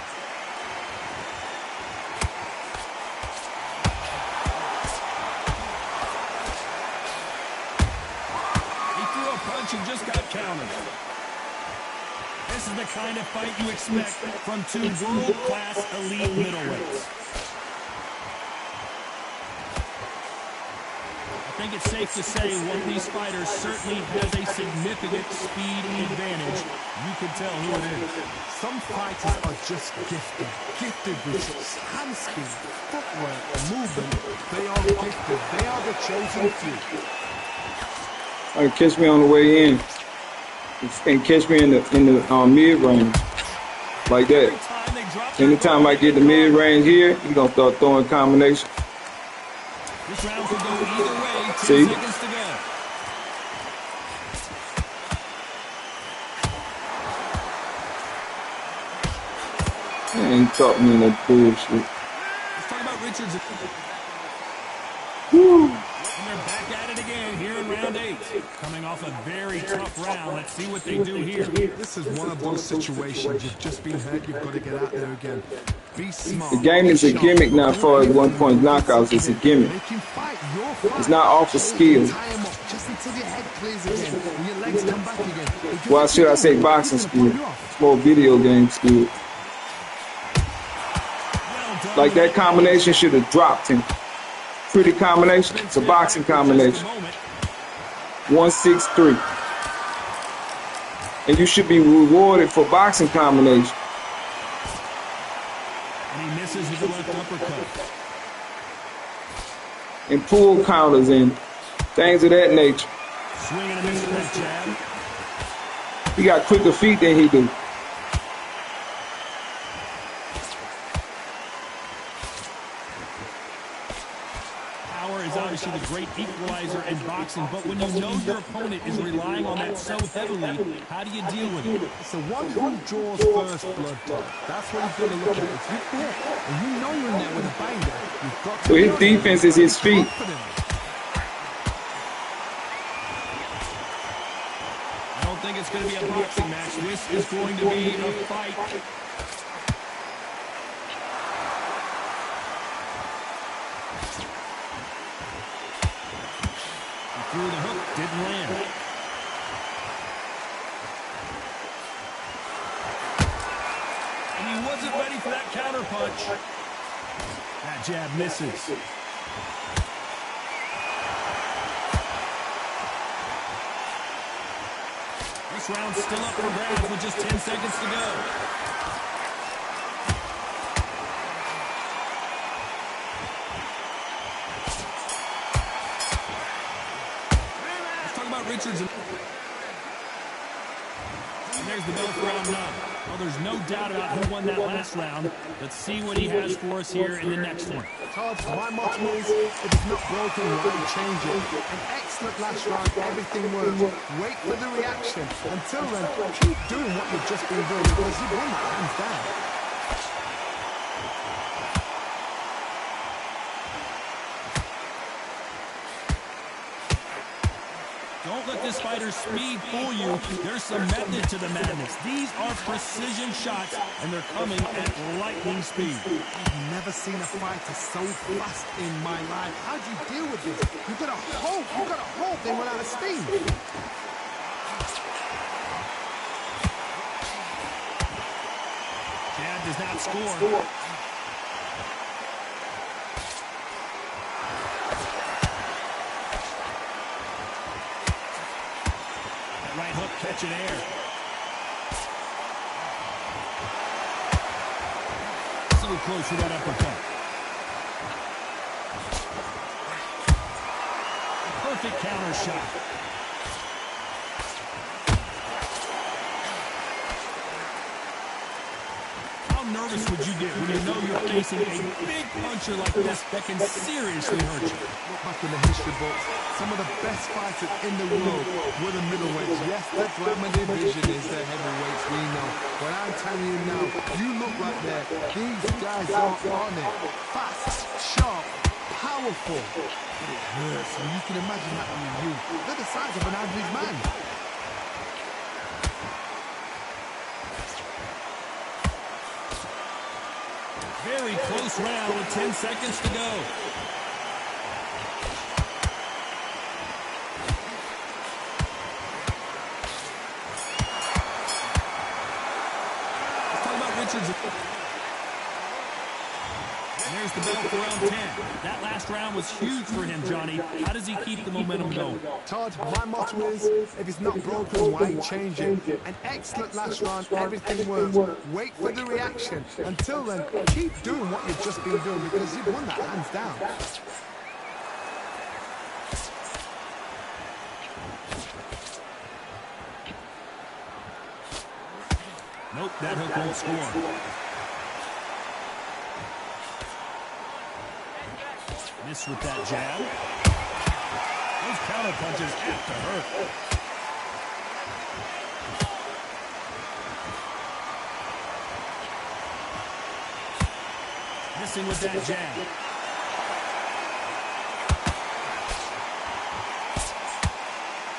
Speaker 3: And just got countered. This is the kind of fight you expect from two world-class elite middleweights. I think it's safe to say one of these fighters certainly has a significant speed advantage. You can tell who it is.
Speaker 4: Some fighters are just gifted. Gifted with hand speed, footwork, movement. They are gifted. They are the chosen few.
Speaker 5: All right, catch me on the way in, and catch me in the mid range, like that. Anytime I get the mid range here, you're gonna start throwing combinations.
Speaker 3: This round could go either way. 10
Speaker 5: See?
Speaker 3: seconds to go.
Speaker 5: And caught me in that bullshit.
Speaker 3: Let's talk about Richards.
Speaker 5: Woo.
Speaker 3: And they're back at it again here in round 8. Coming off a very tough round. Let's see what they do here.
Speaker 4: This is one of those situations. You've just been hurt. You've got to get out there again. Be smart.
Speaker 5: The game is a gimmick now as far as 1 point knockouts. It's a gimmick. It's not off of skill. Why should I say boxing skill? It's more video game skill. Like that combination should have dropped him. Pretty combination. It's a boxing combination. 1-6-3. And you should be rewarded for boxing combination.
Speaker 3: And he misses with the left uppercut.
Speaker 5: And pull counters and things of that nature.
Speaker 3: Swinging and missing that jab.
Speaker 5: He got quicker feet than he do.
Speaker 3: Power is obviously the great equalizer in boxing, but when you know your opponent is relying on that so heavily, how do you deal with it?
Speaker 4: It's the one who draws first blood, Todd. That's what you've got to look at. If you've hit and you know you're in there with a banger, you've got to...
Speaker 5: So his defense is his feet.
Speaker 3: I don't think it's going to be a boxing match. This is going to be a fight. Through the hook, didn't land. And he wasn't ready for that counter punch. That jab misses. This round's still up for grabs with just 10 seconds to go. Richards and there's the bell for round 9. Well, there's no doubt about who won that last round. Let's see what he has for us here in the next one.
Speaker 4: Todd, my motto is, if it's not broken, why change it? An excellent last round, everything works. Wait for the reaction. Until then, keep doing what you've just been doing because you've won that hands down.
Speaker 3: Don't let this fighter's speed fool you. There's some method to the madness. These are precision shots, and they're coming at lightning speed.
Speaker 4: I've never seen a fighter so fast in my life. How do you deal with this? You've got to hope they run out of steam.
Speaker 3: Jab does not score. Catching air. So close to that uppercut. Perfect counter shot. How nervous would you get when you know you're facing a big puncher like this that can seriously hurt you?
Speaker 4: Look back in the history books. Some of the best fighters in the world were the middleweights. Yes, the glamour division is the heavyweights, we know. But I'm telling you now, you look right there. These guys are on it. Fast, sharp, powerful. But it hurts, and you can imagine that on you. They're the size of an average man.
Speaker 3: Very close round with 10 seconds to go. Let's talk about Richards. And there's the bell for round 10. That last round was huge for him, Johnny. How does he keep the momentum going?
Speaker 4: Todd, my motto is, if it's not broken, why change it? An excellent last round, everything works. Wait for the reaction. Until then, keep doing what you've just been doing because you've won that hands down.
Speaker 3: Nope, that hook won't score. Miss with that jab. Those counter punches have to hurt. Missing with that jab.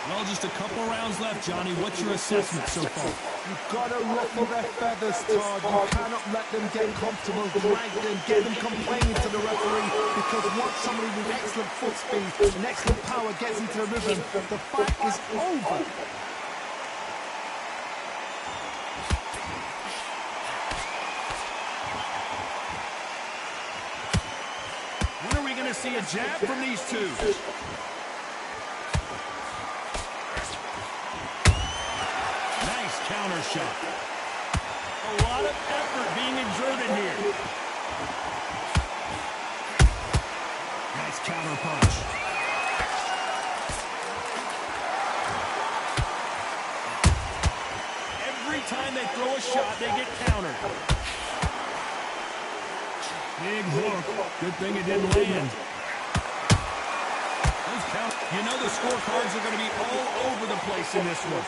Speaker 3: Well, just a couple rounds left, Johnny. What's your assessment so far?
Speaker 4: You've got to ruffle their feathers, Todd. You cannot let them get comfortable, drag them, get them complaining to the referee, because once somebody with excellent foot speed and excellent power gets into the rhythm, the fight is over.
Speaker 3: When are we going to see a jab from these two? Counter shot. A lot of effort being exerted here. Nice counter punch. Every time they throw a shot, they get countered. Big hook. Good thing it didn't land. count. You know the scorecards are going to be all over the place in this one.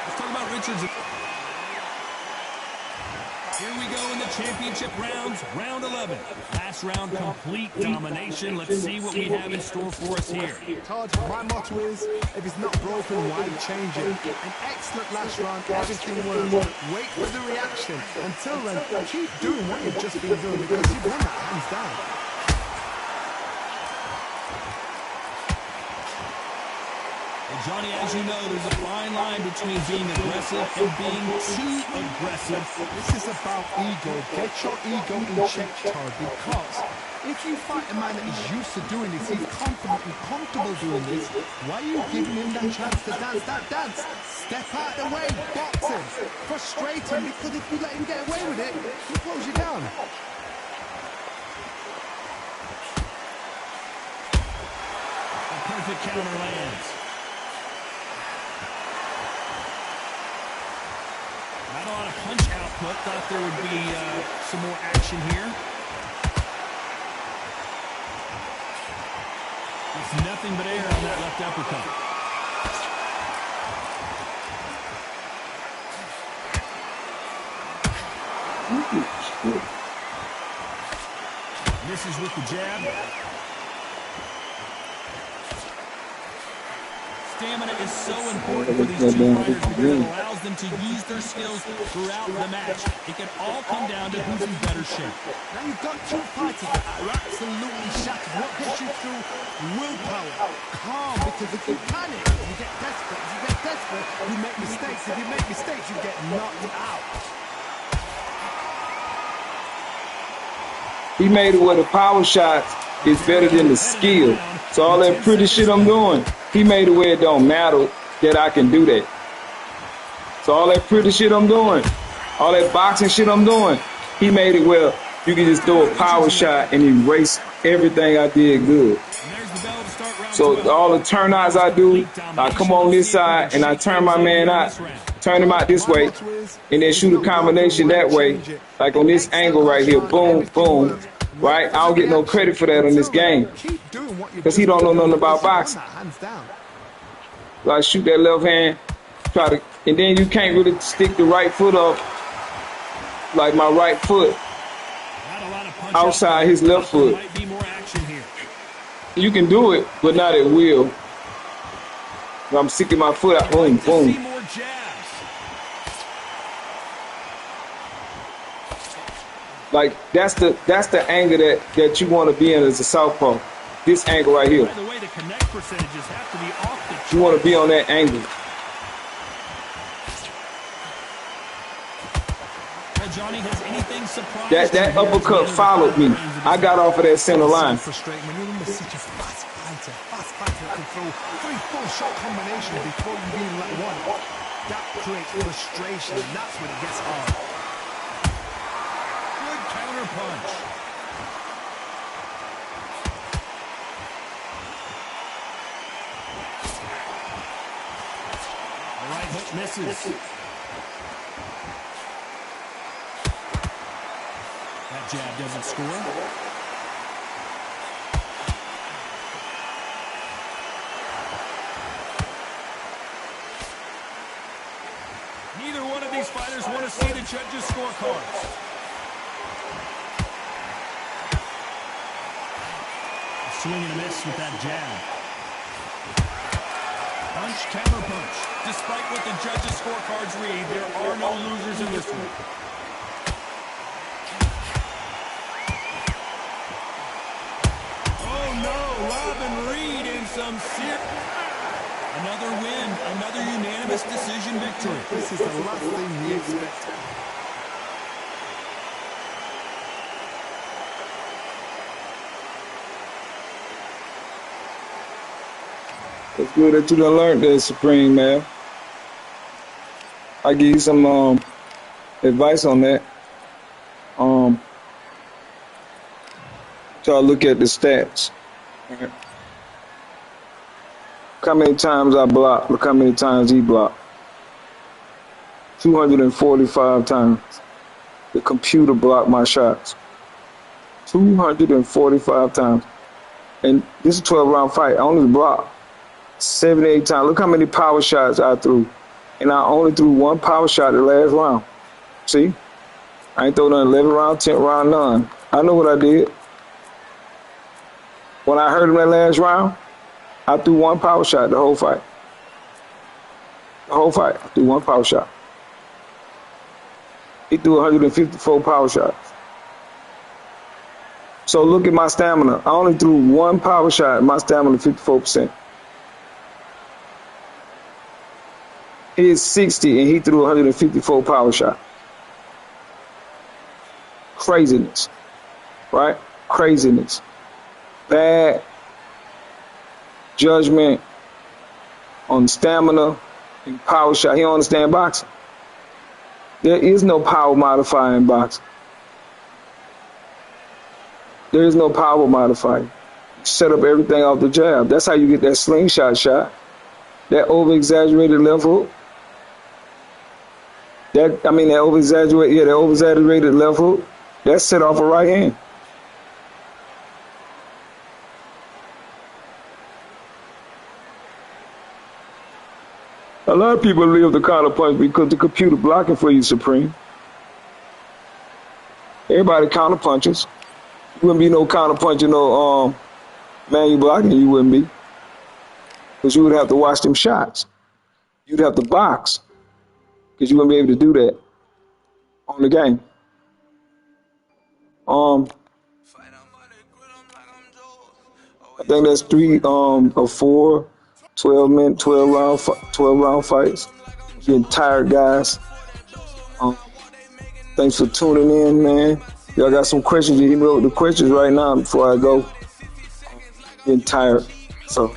Speaker 3: Let's talk about Richards. Here we go in the championship rounds, round 11. Last round, complete domination. Let's see what we have in store for us here.
Speaker 4: Todd, my motto is, if it's not broken, why change it? An excellent last round, everything works. Wait for the reaction. Until then, keep doing what you've just been doing because you've won that hands down.
Speaker 3: Johnny, as you know, there's a fine line between being aggressive and being too aggressive.
Speaker 4: This is about ego. Get your ego in check, Todd, because if you fight a man that is used to doing this, he's confident and comfortable doing this, why are you giving him that chance to dance that dance? Step out the way, box him, frustrate him, because if you let him get away with it, he'll close you down.
Speaker 3: A perfect counter lands. Not a lot of punch output. Thought there would be some more action here. It's nothing but air on that left uppercut. Misses with the jab. Stamina is so important for these two fighters because it allows them to use their skills throughout the match. It can all come down to who's in better shape.
Speaker 4: Now you've got two fighters that are absolutely shattered. What gets you through? Willpower. Calm, because if you panic, you get desperate. If you get desperate, you make mistakes. If you make mistakes, you get knocked out.
Speaker 5: He made it where the power shots is better than the skill. So all that pretty shit I'm doing, he made it where it don't matter that I can do that. So all that pretty shit I'm doing, all that boxing shit I'm doing, he made it where you can just throw a power shot and erase everything I did good. So all the turnouts I do, I come on this side and I turn my man out, turn him out this way, and then shoot a combination that way, like on this angle right here, boom, boom, right? I don't get no credit for that on this game, because he don't know nothing about boxing. Like shoot that left hand, try to, and then you can't really stick the right foot up, like my right foot, outside his left foot. You can do it, but not at will. I'm sticking my foot out, boom, boom. Like that's the angle that you want to be in as a southpaw. This angle right here. You want to be on that angle. That uppercut followed me. I got off of that center line.
Speaker 4: Fast fighter can throw 3-4 shot combinations before you even let one. That creates frustration, and that's when it gets hard.
Speaker 3: Good counter punch. The right hook misses. That jab doesn't score. Neither one of these fighters want to see the judges' scorecards. A swing and a miss with that jab. Punch, counter punch. Despite what the judges' scorecards read, there are no losers in this one. Oh no, Robin Reed in some serious... Another win, another unanimous decision victory.
Speaker 4: This is the last thing we expected.
Speaker 5: It's good that you done learned that, Supreme, man. I give you some advice on that. Try to look at the stats. Right. Look how many times I block. Look how many times he blocked. 245 times. The computer blocked my shots. 245 times. And this is a 12-round fight. I only blocked 78 times. Look how many power shots I threw. And I only threw one power shot the last round. See? I ain't throw none 11 round, 10 round, none. I know what I did. When I heard him that last round, I threw one power shot the whole fight. The whole fight, I threw one power shot. He threw 154 power shots. So look at my stamina. I only threw one power shot, my stamina 54%. He is 60 and he threw 154 power shot. Craziness, right? Craziness. Bad judgment on stamina and power shot. He don't understand boxing. There is no power modifier in boxing. There is no power modifier. You set up everything off the jab. That's how you get that slingshot shot. That over-exaggerated left hook. That over-exaggerated left hook. That's set off a right hand. A lot of people live the counter punch because the computer blocking for you, Supreme. Everybody counter punches. You wouldn't be no counter puncher, no man you blocking, you wouldn't be. Because you would have to watch them shots. You'd have to box. Because you wouldn't be able to do that on the game. I think that's 3 or 4 12 round fights. Getting tired, guys. Thanks for tuning in, man. Y'all got some questions? You hit me up with the questions right now before I go. Getting tired. So,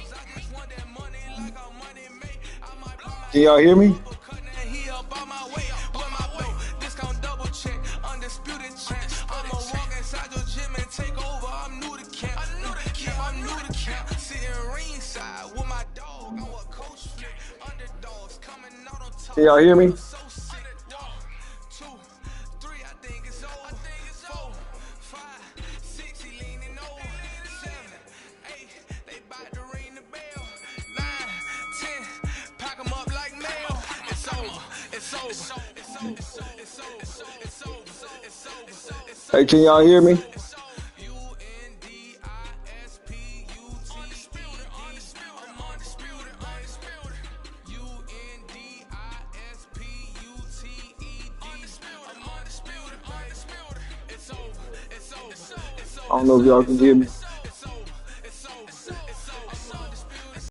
Speaker 5: can y'all hear me? Can y'all hear me? Hey, can y'all hear me? I don't know if y'all can hear me.